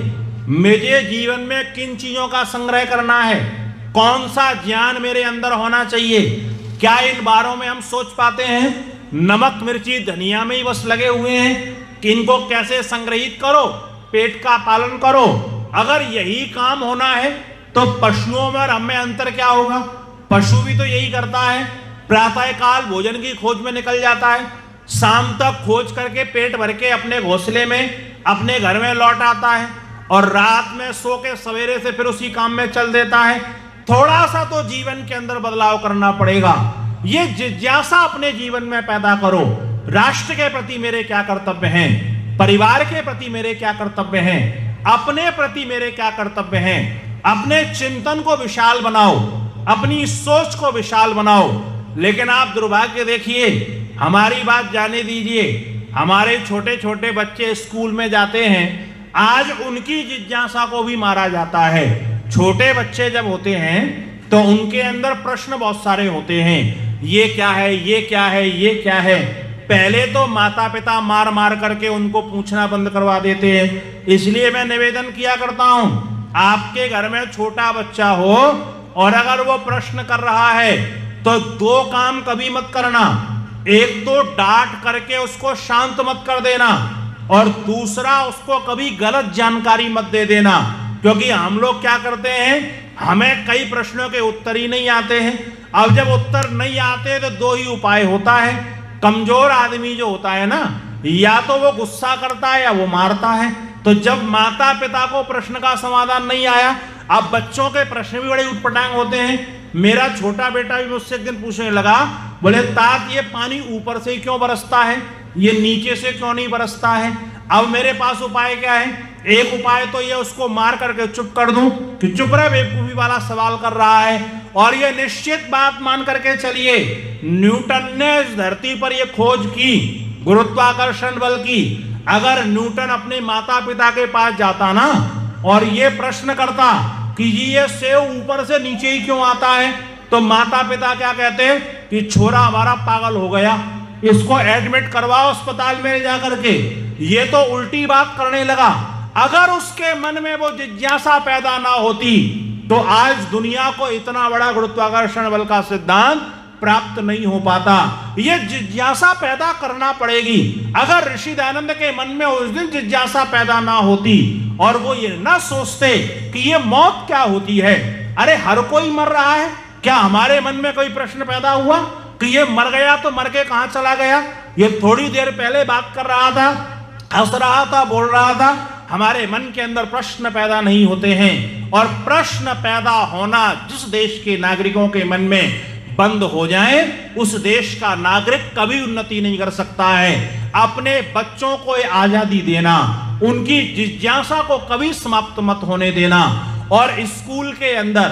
मुझे जीवन में किन चीजों का संग्रह करना है, कौन सा ज्ञान मेरे अंदर होना चाहिए। क्या इन बारों में हम सोच पाते हैं? नमक मिर्ची धनिया में ही बस लगे हुए हैं कि इनको कैसे संग्रहित करो, पेट का पालन करो। अगर यही काम होना है तो पशुओं में और हमें अंतर क्या होगा? पशु भी तो यही करता है, प्रातः काल भोजन की खोज में निकल जाता है, शाम तक खोज करके पेट भर के अपने घोंसले में अपने घर में लौट आता है और रात में सो के सवेरे से फिर उसी काम में चल देता है। थोड़ा सा तो जीवन के अंदर बदलाव करना पड़ेगा। ये जिज्ञासा अपने जीवन में पैदा करो। राष्ट्र के प्रति मेरे क्या कर्तव्य हैं, परिवार के प्रति मेरे क्या कर्तव्य हैं, अपने प्रति मेरे क्या कर्तव्य हैं। अपने चिंतन को विशाल बनाओ, अपनी सोच को विशाल बनाओ। लेकिन आप दुर्भाग्य देखिए, हमारी बात जाने दीजिए, हमारे छोटे छोटे बच्चे स्कूल में जाते हैं, आज उनकी जिज्ञासा को भी मारा जाता है। छोटे बच्चे जब होते हैं तो उनके अंदर प्रश्न बहुत सारे होते हैं, ये क्या है, ये क्या है, ये क्या है। पहले तो माता पिता मार मार करके उनको पूछना बंद करवा देते हैं। इसलिए मैं निवेदन किया करता हूं, आपके घर में छोटा बच्चा हो और अगर वो प्रश्न कर रहा है तो दो काम कभी मत करना। एक तो डांट करके उसको शांत मत कर देना और दूसरा उसको कभी गलत जानकारी मत दे देना। क्योंकि हम लोग क्या करते हैं, हमें कई प्रश्नों के उत्तर ही नहीं आते हैं। अब जब उत्तर नहीं आते तो दो ही उपाय होता है। कमजोर आदमी जो होता है ना, या तो वो गुस्सा करता है या वो मारता है। तो जब माता पिता को प्रश्न का समाधान नहीं आया, अब बच्चों के प्रश्न भी बड़े उटपटांग होते हैं। मेरा छोटा बेटा भी मुझसे एक दिन पूछने लगा, बोले तात ये पानी ऊपर से क्यों बरसता है, ये नीचे से क्यों नहीं बरसता है। अब मेरे पास उपाय क्या है? एक उपाय तो ये उसको मार करके चुप कर दूं कि चुप रह, बेवकूफी वाला सवाल कर रहा है। और ये निश्चित बात मान करके चलिए, न्यूटन ने इस धरती पर ये खोज की गुरुत्वाकर्षण बल की। अगर न्यूटन अपने माता पिता के पास जाता ना और ये प्रश्न करता कि जी ये सेव ऊपर से नीचे ही क्यों आता है, तो माता पिता क्या कहते कि छोरा हमारा पागल हो गया, इसको एडमिट करवाओ अस्पताल में जाकर के। ये तो उल्टी बात करने लगा। अगर उसके मन में वो जिज्ञासा पैदा ना होती तो आज दुनिया को इतना बड़ा गुरुत्वाकर्षण बल का सिद्धांत प्राप्त नहीं हो पाता। ये जिज्ञासा पैदा करना पड़ेगी। अगर ऋषि दयानंद के मन में उस दिन जिज्ञासा पैदा ना होती और वो ये ना सोचते कि ये मौत क्या होती है, अरे हर कोई मर रहा है, क्या हमारे मन में कोई प्रश्न पैदा हुआ कि ये मर गया तो मर के कहां चला गया? ये थोड़ी देर पहले बात कर रहा था, हंस रहा था, बोल रहा था। हमारे मन के अंदर प्रश्न पैदा नहीं होते हैं। और प्रश्न पैदा होना जिस देश के नागरिकों के मन में बंद हो जाए, उस देश का नागरिक कभी उन्नति नहीं कर सकता है। अपने बच्चों को आजादी देना, उनकी जिज्ञासा को कभी समाप्त मत होने देना। और स्कूल के अंदर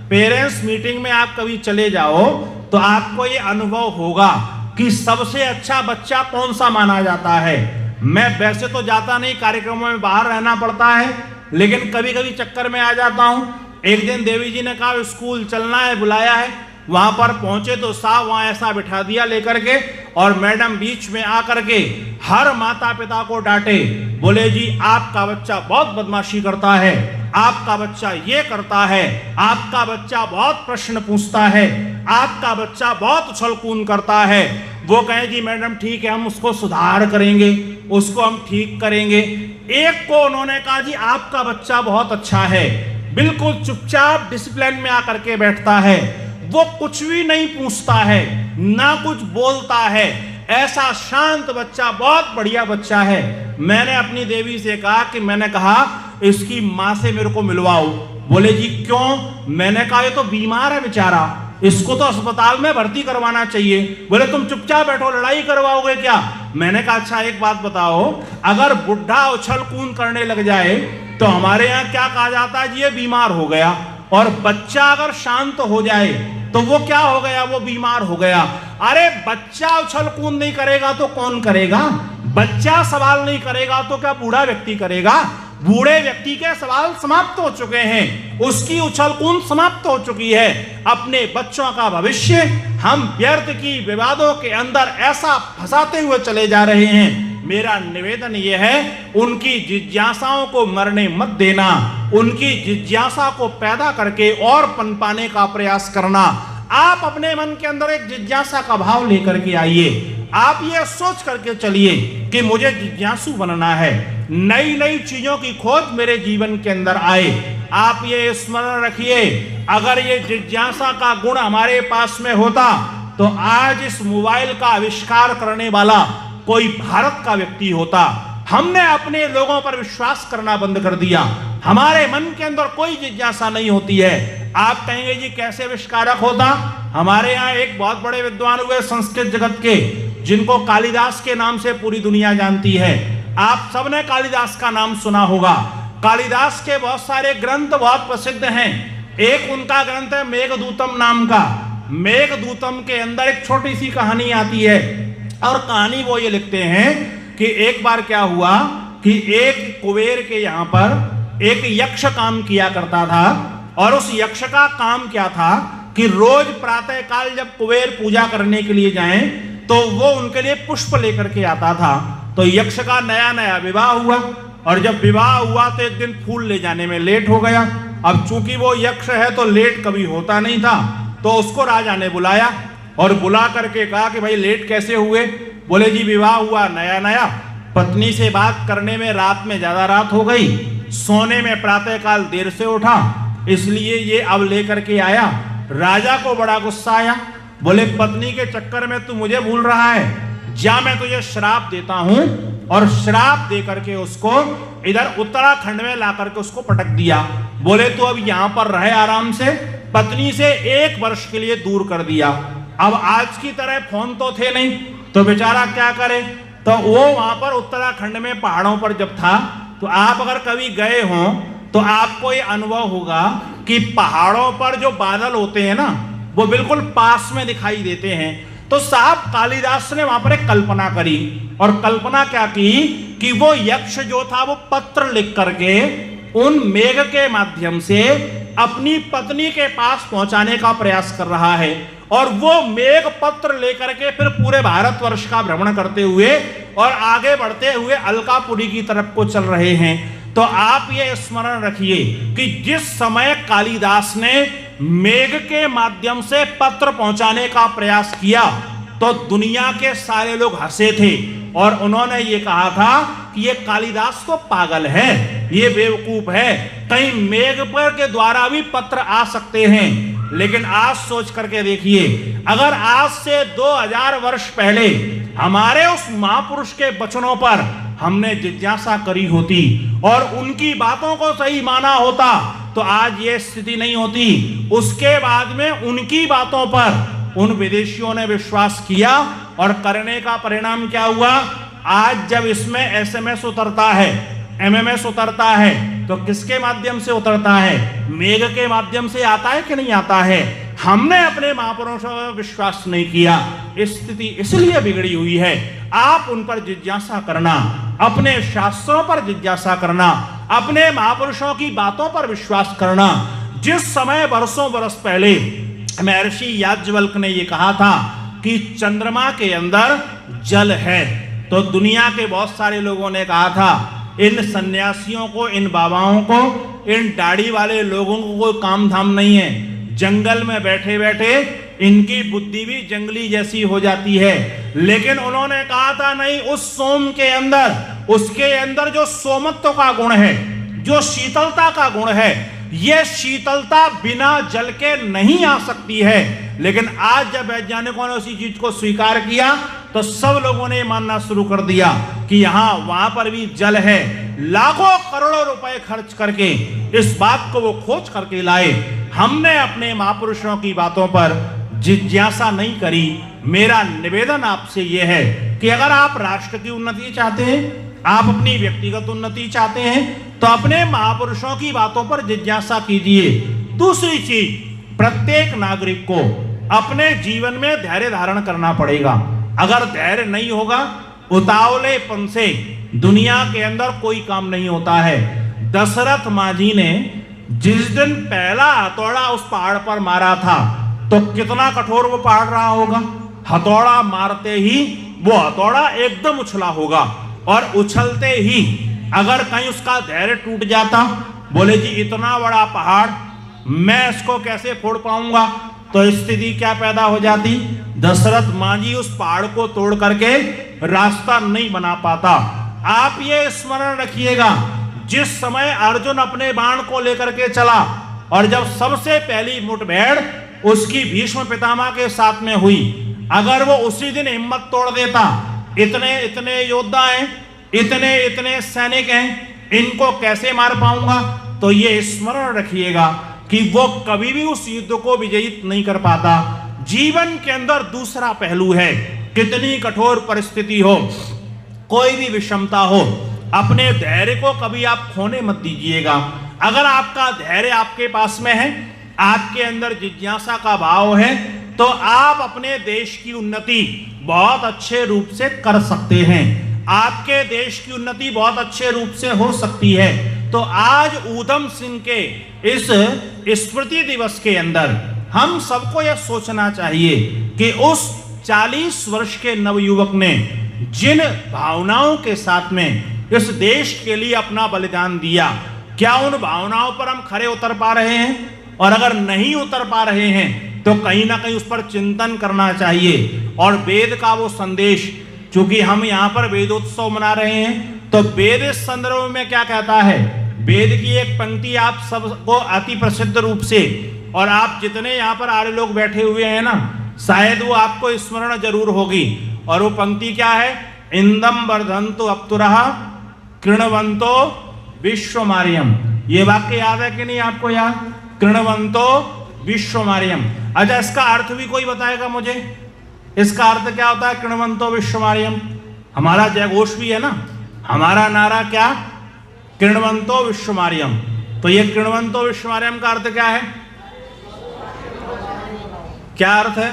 पेरेंट्स मीटिंग में आप कभी चले जाओ तो आपको ये अनुभव होगा कि सबसे अच्छा बच्चा कौन सा माना जाता है। मैं वैसे तो जाता नहीं, कार्यक्रमों में बाहर रहना पड़ता है, लेकिन कभी कभी चक्कर में आ जाता हूं। एक दिन देवी जी ने कहा स्कूल चलना है, बुलाया है। वहां पर पहुंचे तो साहब वहां ऐसा बिठा दिया लेकर के, और मैडम बीच में आकर के हर माता पिता को डांटे, बोले जी आपका बच्चा बहुत बदमाशी करता है, आपका बच्चा ये करता है, आपका बच्चा बहुत प्रश्न पूछता है, आपका बच्चा बहुत उछल-कूद करता है। वो कहे जी मैडम ठीक है, हम उसको सुधार करेंगे, उसको हम ठीक करेंगे। एक को उन्होंने कहा जी आपका बच्चा बहुत अच्छा है, बिल्कुल चुपचाप डिसिप्लिन में आकर के बैठता है, वो कुछ भी नहीं पूछता है, ना कुछ बोलता है, ऐसा शांत बच्चा बहुत बढ़िया बच्चा है। मैंने अपनी देवी से कहा कि मैंने कहा इसकी माँ से मेरे को मिलवाओ। बोले जी क्यों? मैंने कहा ये तो बीमार है बेचारा, इसको तो अस्पताल में भर्ती करवाना चाहिए। बोले तुम चुपचाप बैठो, लड़ाई करवाओगे क्या? मैंने कहा अच्छा एक बात बताओ, अगर बुढ़ा उछल कूद करने लग जाए तो हमारे यहाँ क्या कहा जाता है जी ये बीमार हो गया, और बच्चा अगर शांत हो जाए तो वो क्या हो गया? वो बीमार हो गया। अरे बच्चा उछल कूद नहीं करेगा तो कौन करेगा? बच्चा सवाल नहीं करेगा तो क्या बूढ़ा व्यक्ति करेगा? बूढ़े व्यक्ति के सवाल समाप्त हो चुके हैं, उसकी उछल कूद समाप्त हो चुकी है। अपने बच्चों का भविष्य हम व्यर्थ की विवादों के अंदर ऐसा फंसाते हुए चले जा रहे हैं। मेरा निवेदन यह है, उनकी जिज्ञासाओं को मरने मत देना, उनकी जिज्ञासा को पैदा करके और पनपाने का प्रयास करना। आप अपने मन के अंदर एक जिज्ञासा का भाव लेकर के आइए। आप ये सोच करके चलिए कि मुझे जिज्ञासु बनना है, नई नई चीजों की खोज मेरे जीवन के अंदर आए। आप ये स्मरण रखिए, अगर ये जिज्ञासा का गुण हमारे पास में होता तो आज इस मोबाइल का आविष्कार करने वाला कोई भारत का व्यक्ति होता। हमने अपने लोगों पर विश्वास करना बंद कर दिया, हमारे मन के अंदर कोई जिज्ञासा नहीं होती है। आप कहेंगे जी कैसे आविष्कारक होता? हमारे यहाँ एक बहुत बड़े विद्वान हुए संस्कृत जगत के, जिनको कालिदास के नाम से पूरी दुनिया जानती है। आप सबने कालिदास का नाम सुना होगा। कालिदास के बहुत सारे ग्रंथ बहुत प्रसिद्ध हैं। एक उनका ग्रंथ है मेघदूतम नाम का। मेघदूतम के अंदर एक छोटी सी कहानी आती है, और कहानी वो ये लिखते हैं कि एक बार क्या हुआ कि एक कुबेर के यहाँ पर एक यक्ष काम किया करता था, और उस यक्ष का काम क्या था कि रोज प्रातः काल जब कुबेर पूजा करने के लिए जाएं तो वो उनके लिए पुष्प लेकर के आता था। तो यक्ष का नया नया विवाह हुआ, और जब विवाह हुआ तो एक दिन फूल ले जाने में लेट हो गया। अब चूंकि वो यक्ष है तो लेट कभी होता नहीं था, तो उसको राजा ने बुलाया और बुला करके कहा कि भाई लेट कैसे हुए? बोले जी विवाह हुआ नया नया, पत्नी से बात करने में रात में ज्यादा रात हो गई, सोने में प्रातःकाल देर से उठा, इसलिए ये अब लेकर के आया। राजा को बड़ा गुस्सा आया, बोले पत्नी के चक्कर में तू मुझे भूल रहा है, जा मैं तुझे श्राप देता हूं। और श्राप दे करके उसको इधर उत्तराखंड में ला करके उसको पटक दिया। बोले तू अब यहां पर रहे आराम से, पत्नी से 1 वर्ष के लिए दूर कर दिया। अब आज की तरह फोन तो थे नहीं, तो बेचारा क्या करे? तो वो वहां पर उत्तराखंड में पहाड़ों पर जब था, तो आप अगर कभी गए हो तो आपको ये अनुभव होगा कि पहाड़ों पर जो बादल होते हैं ना, वो बिल्कुल पास में दिखाई देते हैं। तो साहब कालिदास ने वहां पर एक कल्पना करी, और कल्पना क्या की कि वो यक्ष जो था वो पत्र लिख करके उन मेघ के माध्यम से अपनी पत्नी के पास पहुंचाने का प्रयास कर रहा है। और वो मेघ पत्र लेकर के फिर पूरे भारतवर्ष का भ्रमण करते हुए और आगे बढ़ते हुए अलकापुरी की तरफ को चल रहे हैं। तो आप ये स्मरण रखिए कि जिस समय कालिदास ने मेघ के माध्यम से पत्र पहुंचाने का प्रयास किया, तो दुनिया के सारे लोग हंसे थे, और उन्होंने ये कहा था कि ये कालिदास तो पागल है, ये बेवकूफ है, कहीं मेघ पर के द्वारा भी पत्र आ सकते हैं। लेकिन आज सोच करके देखिए, अगर आज से 2000 वर्ष पहले हमारे उस महापुरुष के वचनों पर हमने जिज्ञासा करी होती और उनकी बातों को सही माना होता, तो आज ये स्थिति नहीं होती। उसके बाद में उनकी बातों पर उन विदेशियों ने विश्वास किया, और करने का परिणाम क्या हुआ? आज जब इसमें एसएमएस उतरता है, एमएमएस उतरता है, तो किसके माध्यम से उतरता है? मेघ के माध्यम से आता है कि नहीं आता है? हमने अपने महापुरुषों पर विश्वास नहीं किया, स्थिति इसलिए बिगड़ी हुई है। आप उन पर जिज्ञासा करना, अपने शास्त्रों पर जिज्ञासा करना, अपने महापुरुषों की बातों पर विश्वास करना। जिस समय बरसों बरस पहले महर्षि याज्ञवल्क्य ने यह कहा था कि चंद्रमा के अंदर जल है, तो दुनिया के बहुत सारे लोगों ने कहा था इन सन्यासियों को, इन बाबाओं को, इन दाढ़ी वाले लोगों को कोई काम धाम नहीं है, जंगल में बैठे बैठे इनकी बुद्धि भी जंगली जैसी हो जाती है। लेकिन उन्होंने कहा था नहीं, उस सोम के अंदर, उसके अंदर जो सोमत्व का गुण है, जो शीतलता का गुण है, यह शीतलता बिना जल के नहीं आ सकती है। लेकिन आज जब वैज्ञानिकों ने उसी चीज को स्वीकार किया, तो सब लोगों ने मानना शुरू कर दिया कि यहां वहां पर भी जल है। लाखों करोड़ों रुपए खर्च करके इस बात को वो खोज करके लाए। हमने अपने महापुरुषों की बातों पर जिज्ञासा नहीं करी। मेरा निवेदन आपसे यह है कि अगर आप राष्ट्र की उन्नति चाहते हैं, आप अपनी व्यक्तिगत उन्नति चाहते हैं, तो अपने महापुरुषों की बातों पर जिज्ञासा कीजिए। दूसरी चीज, प्रत्येक नागरिक को अपने जीवन में धैर्य धारण करना पड़ेगा। अगर धैर्य नहीं होगा, उतावलेपन से दुनिया के अंदर कोई काम नहीं होता है। दशरथ मांझी ने जिस दिन पहला हथौड़ा उस पहाड़ पर मारा था, तो कितना कठोर वो पहाड़ रहा होगा। हथौड़ा मारते ही वो हथौड़ा एकदम उछला होगा, और उछलते ही अगर कहीं उसका धैर्य टूट जाता, बोले जी इतना बड़ा पहाड़ मैं इसको कैसे फोड़ पाऊंगा, तो स्थिति क्या पैदा हो जाती? दशरथ मांझी उस पहाड़ को तोड़ करके रास्ता नहीं बना पाता। आप ये स्मरण रखिएगा, जिस समय अर्जुन अपने बाण को लेकर के चला, और जब सबसे पहली मुठभेड़ उसकी भीष्म पितामह के साथ में हुई, अगर वो उसी दिन हिम्मत तोड़ देता इतने इतने योद्धा हैं, इतने इतने सैनिक हैं, इनको कैसे मार पाऊंगा? तो ये स्मरण रखिएगा कि वो कभी भी उस युद्ध को विजयी नहीं कर पाता। जीवन के अंदर दूसरा पहलू है, कितनी कठोर परिस्थिति हो, कोई भी विषमता हो, अपने धैर्य को कभी आप खोने मत दीजिएगा। अगर आपका धैर्य आपके पास में है, आपके अंदर जिज्ञासा का भाव है, तो आप अपने देश की उन्नति बहुत अच्छे रूप से कर सकते हैं। आपके देश की उन्नति बहुत अच्छे रूप से हो सकती है। तो आज ऊधम सिंह के इस स्मृति दिवस के अंदर हम सबको यह सोचना चाहिए कि उस 40 वर्ष के नवयुवक ने जिन भावनाओं के साथ में इस देश के लिए अपना बलिदान दिया, क्या उन भावनाओं पर हम खरे उतर पा रहे हैं? और अगर नहीं उतर पा रहे हैं तो कहीं ना कहीं उस पर चिंतन करना चाहिए। और वेद का वो संदेश, चूंकि हम यहाँ पर वेदोत्सव मना रहे हैं, तो वेद इस संदर्भ में क्या कहता है? वेद की एक पंक्ति आप सबको अति प्रसिद्ध रूप से, और आप जितने यहाँ पर आर्य लोग बैठे हुए हैं ना, शायद वो आपको स्मरण जरूर होगी। और वो पंक्ति क्या है? इंदम वर्धंतो अप्तुरः कृणवंतो विश्वमार्यम। ये वाक्य याद है कि नहीं आपको? याद, कृणवंतो विश्वमार्यम। अच्छा, इसका अर्थ भी कोई बताएगा मुझे? इसका अर्थ क्या होता है कृणवंतो विश्वमार्यम? हमारा जयघोष भी है ना, हमारा नारा क्या? कृणवंतो विश्वमार्यम। तो ये कृणवंतो विश्वमार्यम का अर्थ क्या है? क्या अर्थ है?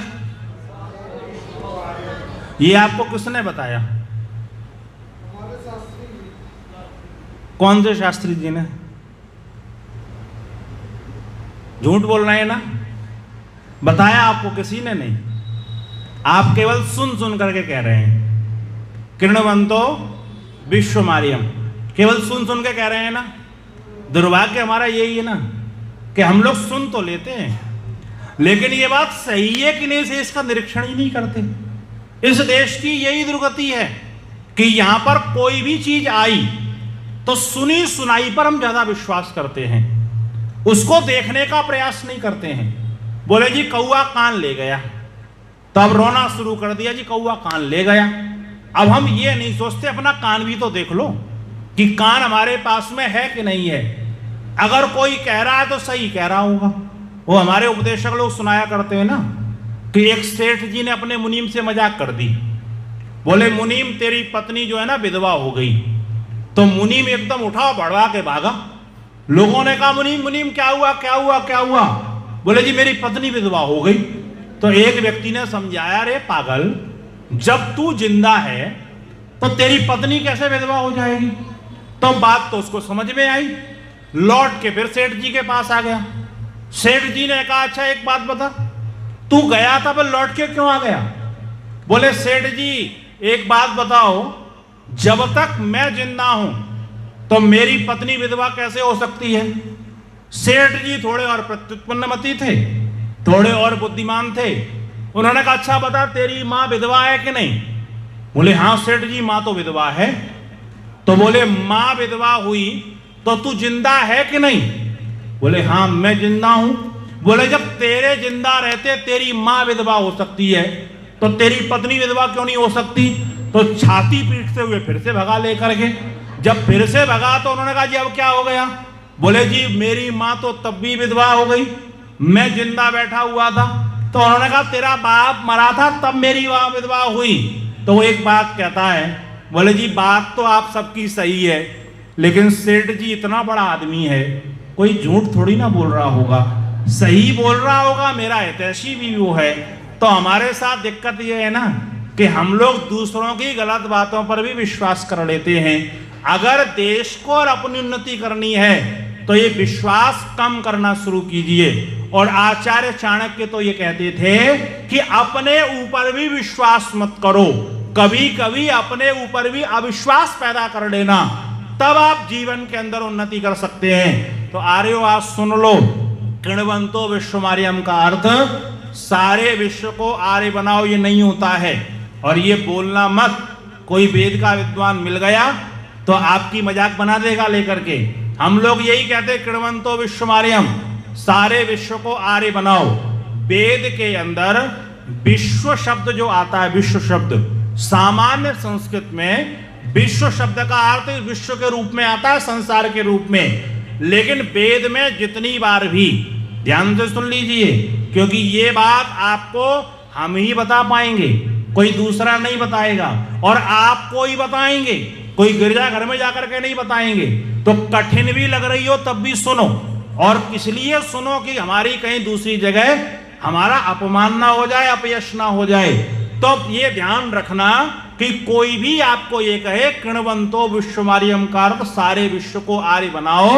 ये आपको किसने बताया? कौन से शास्त्री जी ने? झूठ बोल रहे हैं ना? बताया आपको किसी ने नहीं, आप केवल सुन सुन करके कह रहे हैं। कृणवंतो विश्वमार्यम, केवल सुन सुन के कह रहे हैं ना। दुर्भाग्य हमारा यही है ना कि हम लोग सुन तो लेते हैं, लेकिन ये बात सही है कि नहीं से इसका निरीक्षण ही नहीं करते। इस देश की यही दुर्गति है कि यहां पर कोई भी चीज आई तो सुनी सुनाई पर हम ज्यादा विश्वास करते हैं, उसको देखने का प्रयास नहीं करते हैं। बोले जी कौआ कान ले गया, तब रोना शुरू कर दिया, जी कौआ कान ले गया। अब हम ये नहीं सोचते अपना कान भी तो देख लो कि कान हमारे पास में है कि नहीं है। अगर कोई कह रहा है तो सही कह रहा होगा। वो हमारे उपदेशक लोग सुनाया करते हैं ना कि एक सेठ जी ने अपने मुनीम से मजाक कर दी। बोले मुनीम तेरी पत्नी जो है ना विधवा हो गई। तो मुनीम एकदम उठा बढ़वा के भागा। लोगों ने कहा मुनीम मुनीम क्या हुआ क्या हुआ क्या हुआ? बोले जी मेरी पत्नी विधवा हो गई। तो एक व्यक्ति ने समझाया, रे पागल, जब तू जिंदा है तो तेरी पत्नी कैसे विधवा हो जाएगी? तो बात तो उसको समझ में आई, लौट के फिर सेठ जी के पास आ गया। सेठ जी ने कहा अच्छा एक बात बता, तू गया था पर लौट के क्यों आ गया? बोले सेठ जी एक बात बताओ, जब तक मैं जिंदा हूं तो मेरी पत्नी विधवा कैसे हो सकती है? सेठ जी थोड़े और प्रत्युत्पन्नमती थे, थोड़े और बुद्धिमान थे। उन्होंने कहा अच्छा बता तेरी मां विधवा है कि नहीं? बोले हाँ सेठ जी मां तो विधवा है। तो बोले मां विधवा हुई तो तू जिंदा है कि नहीं? बोले हाँ मैं जिंदा हूं। बोले जब तेरे जिंदा रहते तेरी मां विधवा हो सकती है तो तेरी पत्नी विधवा क्यों नहीं हो सकती? तो छाती पीटते हुए फिर से भगा लेकर के। जब फिर से भगा तो उन्होंने कहा जी अब क्या हो गया? बोले जी मेरी मां तो तब भी विधवा हो गई, मैं जिंदा बैठा हुआ था। तो उन्होंने कहा तेरा बाप मरा था तब मेरी मां विधवा हुई। तो वो एक बात कहता है, बोले जी बात तो आप सबकी सही है, लेकिन सेठ जी इतना बड़ा आदमी है, कोई झूठ थोड़ी ना बोल रहा होगा, सही बोल रहा होगा, मेरा हितैषी भी वो है। तो हमारे साथ दिक्कत ये है ना कि हम लोग दूसरों की गलत बातों पर भी विश्वास कर लेते हैं। अगर देश को और अपनी उन्नति करनी है तो ये विश्वास कम करना शुरू कीजिए। और आचार्य चाणक्य तो ये कहते थे कि अपने ऊपर भी विश्वास मत करो, कभी कभी अपने ऊपर भी अविश्वास पैदा कर लेना, तब आप जीवन के अंदर उन्नति कर सकते हैं। तो आर्यो आज सुन लो, कृणवंतो विश्वमार्यम का अर्थ सारे विश्व को आर्य बनाओ ये नहीं होता है। और ये बोलना मत, कोई वेद का विद्वान मिल गया तो आपकी मजाक बना देगा लेकर के। हम लोग यही कहते हैं कृणवंतो विश्वमार्यम, सारे विश्व को आर्य बनाओ। वेद के अंदर विश्व शब्द जो आता है, विश्व शब्द सामान्य संस्कृत में विश्व शब्द का अर्थ विश्व के रूप में आता है, संसार के रूप में। लेकिन वेद में जितनी बार भी, ध्यान से सुन लीजिए, क्योंकि ये बात आपको हम ही बता पाएंगे, कोई दूसरा नहीं बताएगा, और आपको ही बताएंगे, कोई गिरजाघर में जाकर के नहीं बताएंगे। तो कठिन भी लग रही हो तब भी सुनो, और इसलिए सुनो कि हमारी कहीं दूसरी जगह हमारा अपमान ना हो जाए, अपयश ना हो जाए। तो ये ध्यान रखना कि कोई भी आपको ये कहे कृणवंतो विश्वमार्यम का अर्थ सारे विश्व को आर्य बनाओ,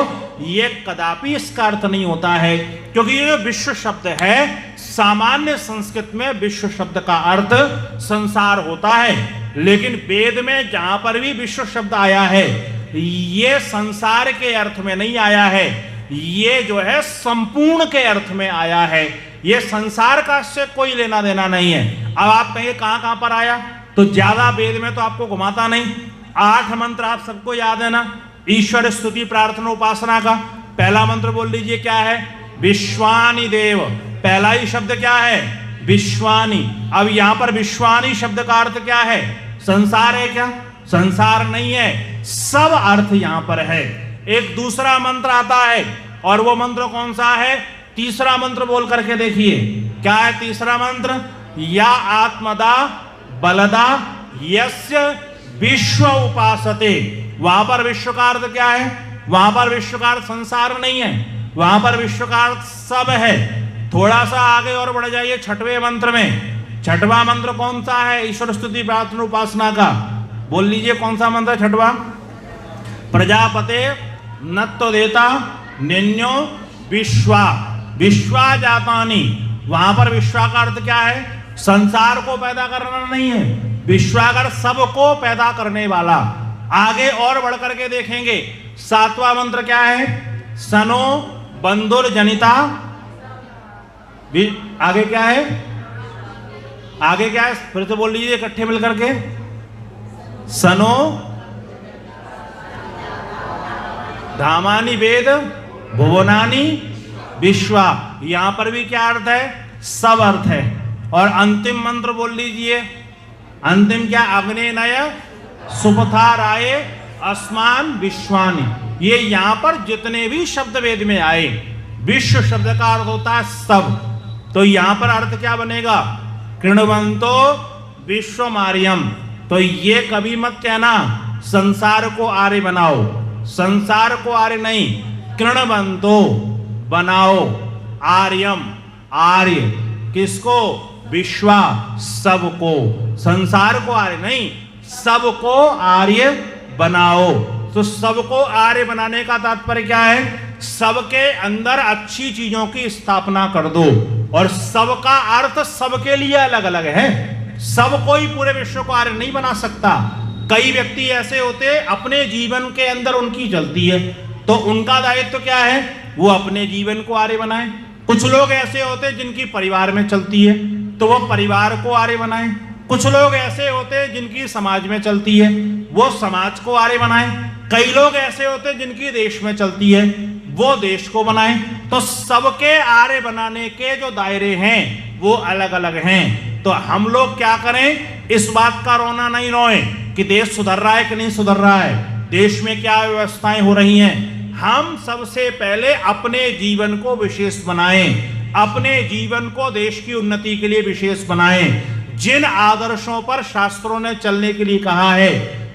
ये कदापि इसका अर्थ नहीं होता है। क्योंकि ये विश्व शब्द है, सामान्य संस्कृत में विश्व शब्द का अर्थ संसार होता है, लेकिन वेद में जहां पर भी विश्व शब्द आया है ये संसार के अर्थ में नहीं आया है, ये जो है संपूर्ण के अर्थ में आया है। ये संसार का से कोई लेना देना नहीं है। अब आप कहेंगे कहां कहां पर आया, तो ज्यादा वेद में तो आपको घुमाता नहीं। 8 मंत्र आप सबको याद है ना, ईश्वर स्तुति प्रार्थना उपासना का। पहला मंत्र बोल लीजिए, क्या है? विश्वानि देव। पहला ही शब्द क्या है? विश्वानि। अब यहां पर विश्वानि शब्द का अर्थ क्या है? संसार है क्या? संसार नहीं है, सब अर्थ यहां पर है। एक दूसरा मंत्र आता है, और वो मंत्र कौन सा है? तीसरा मंत्र बोल करके देखिए, क्या है तीसरा मंत्र? या आत्मदा बलदा यस्य विश्व उपासते। वहां पर विश्व का अर्थ क्या है? वहां पर विश्व का अर्थ संसार नहीं है, वहां पर विश्व का अर्थ सब है। थोड़ा सा आगे और बढ़ जाइए, छठवें मंत्र में। छठवां मंत्र कौन सा है ईश्वर स्तुति प्रार्थना उपासना का? बोल लीजिए कौन सा मंत्र? छठवां। प्रजापते नत्तो देता निन्यो विश्वा विश्वा जातानी। वहां पर विश्वा का अर्थ क्या है? संसार को पैदा करना नहीं है, विश्वाकर सबको पैदा करने वाला। आगे और बढ़ करके देखेंगे, 7वां मंत्र क्या है? सनो बंधुर जनिता। आगे क्या है? आगे क्या है? फिर से बोल लीजिए इकट्ठे मिलकर के। सनो धामानि वेद भुवनानि विश्वा। यहां पर भी क्या अर्थ है? सब अर्थ है। और अंतिम मंत्र बोल लीजिए, अंतिम क्या? अग्नेनय सुपथा राय अस्मान विश्वानि। ये यहां पर जितने भी शब्द वेद में आए, विश्व शब्द का अर्थ होता है सब। तो यहां पर अर्थ क्या बनेगा? कृणवंतो विश्वमार्यम। तो ये कभी मत कहना संसार को आर्य बनाओ, संसार को आर्य नहीं, कृणवंतो बनाओ आर्यम, आर्य किसको? विश्वा सबको, संसार को आर्य नहीं, सबको आर्य बनाओ। तो सबको आर्य बनाने का तात्पर्य क्या है? सबके अंदर अच्छी चीजों की स्थापना कर दो। और सबका अर्थ सबके लिए अलग अलग है, सब कोई पूरे विश्व को आर्य नहीं बना सकता। कई व्यक्ति ऐसे होते अपने जीवन के अंदर उनकी चलती है, तो उनका दायित्व क्या है? वो अपने जीवन को आर्य बनाए। कुछ लोग ऐसे होते जिनकी परिवार में चलती है, तो वो परिवार को आर्य बनाए। कुछ लोग ऐसे होते जिनकी समाज में चलती है, वो समाज को आर्य बनाए। कई लोग ऐसे होते जिनकी देश में चलती है, वो देश को बनाए। तो सबके आर्य बनाने के जो दायरे हैं वो अलग अलग हैं। तो हम लोग क्या करें? इस बात का रोना नहीं रोए कि देश सुधर रहा है कि नहीं सुधर रहा है, देश में क्या व्यवस्थाएं हो रही हैं। हम सबसे पहले अपने जीवन को विशेष बनाएं, अपने जीवन को देश की उन्नति के लिए विशेष बनाएं। जिन आदर्शों पर शास्त्रों ने चलने के लिए कहा है,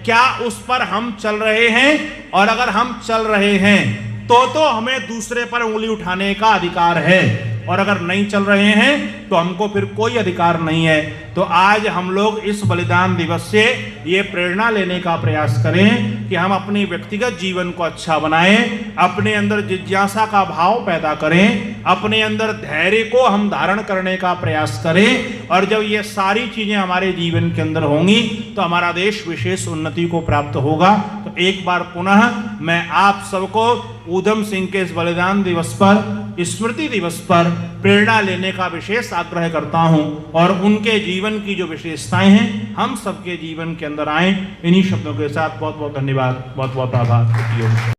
क्या उस पर हम चल रहे हैं? और अगर हम चल रहे हैं तो हमें दूसरे पर उंगली उठाने का अधिकार है, और अगर नहीं चल रहे हैं तो हमको फिर कोई अधिकार नहीं है। तो आज हम लोग इस बलिदान दिवस से ये प्रेरणा लेने का प्रयास करें कि हम अपने व्यक्तिगत जीवन को अच्छा बनाएं, अपने अंदर जिज्ञासा का भाव पैदा करें, अपने अंदर धैर्य को हम धारण करने का प्रयास करें। और जब ये सारी चीजें हमारे जीवन के अंदर होंगी तो हमारा देश विशेष उन्नति को प्राप्त होगा। तो एक बार पुनः मैं आप सबको ऊधम सिंह के इस बलिदान दिवस पर, स्मृति दिवस पर प्रेरणा लेने का विशेष आग्रह करता हूं, और उनके जीवन की जो विशेषताएं हैं हम सबके जीवन के अंदर आए। इन्हीं शब्दों के साथ बहुत बहुत धन्यवाद, बहुत बहुत आभार।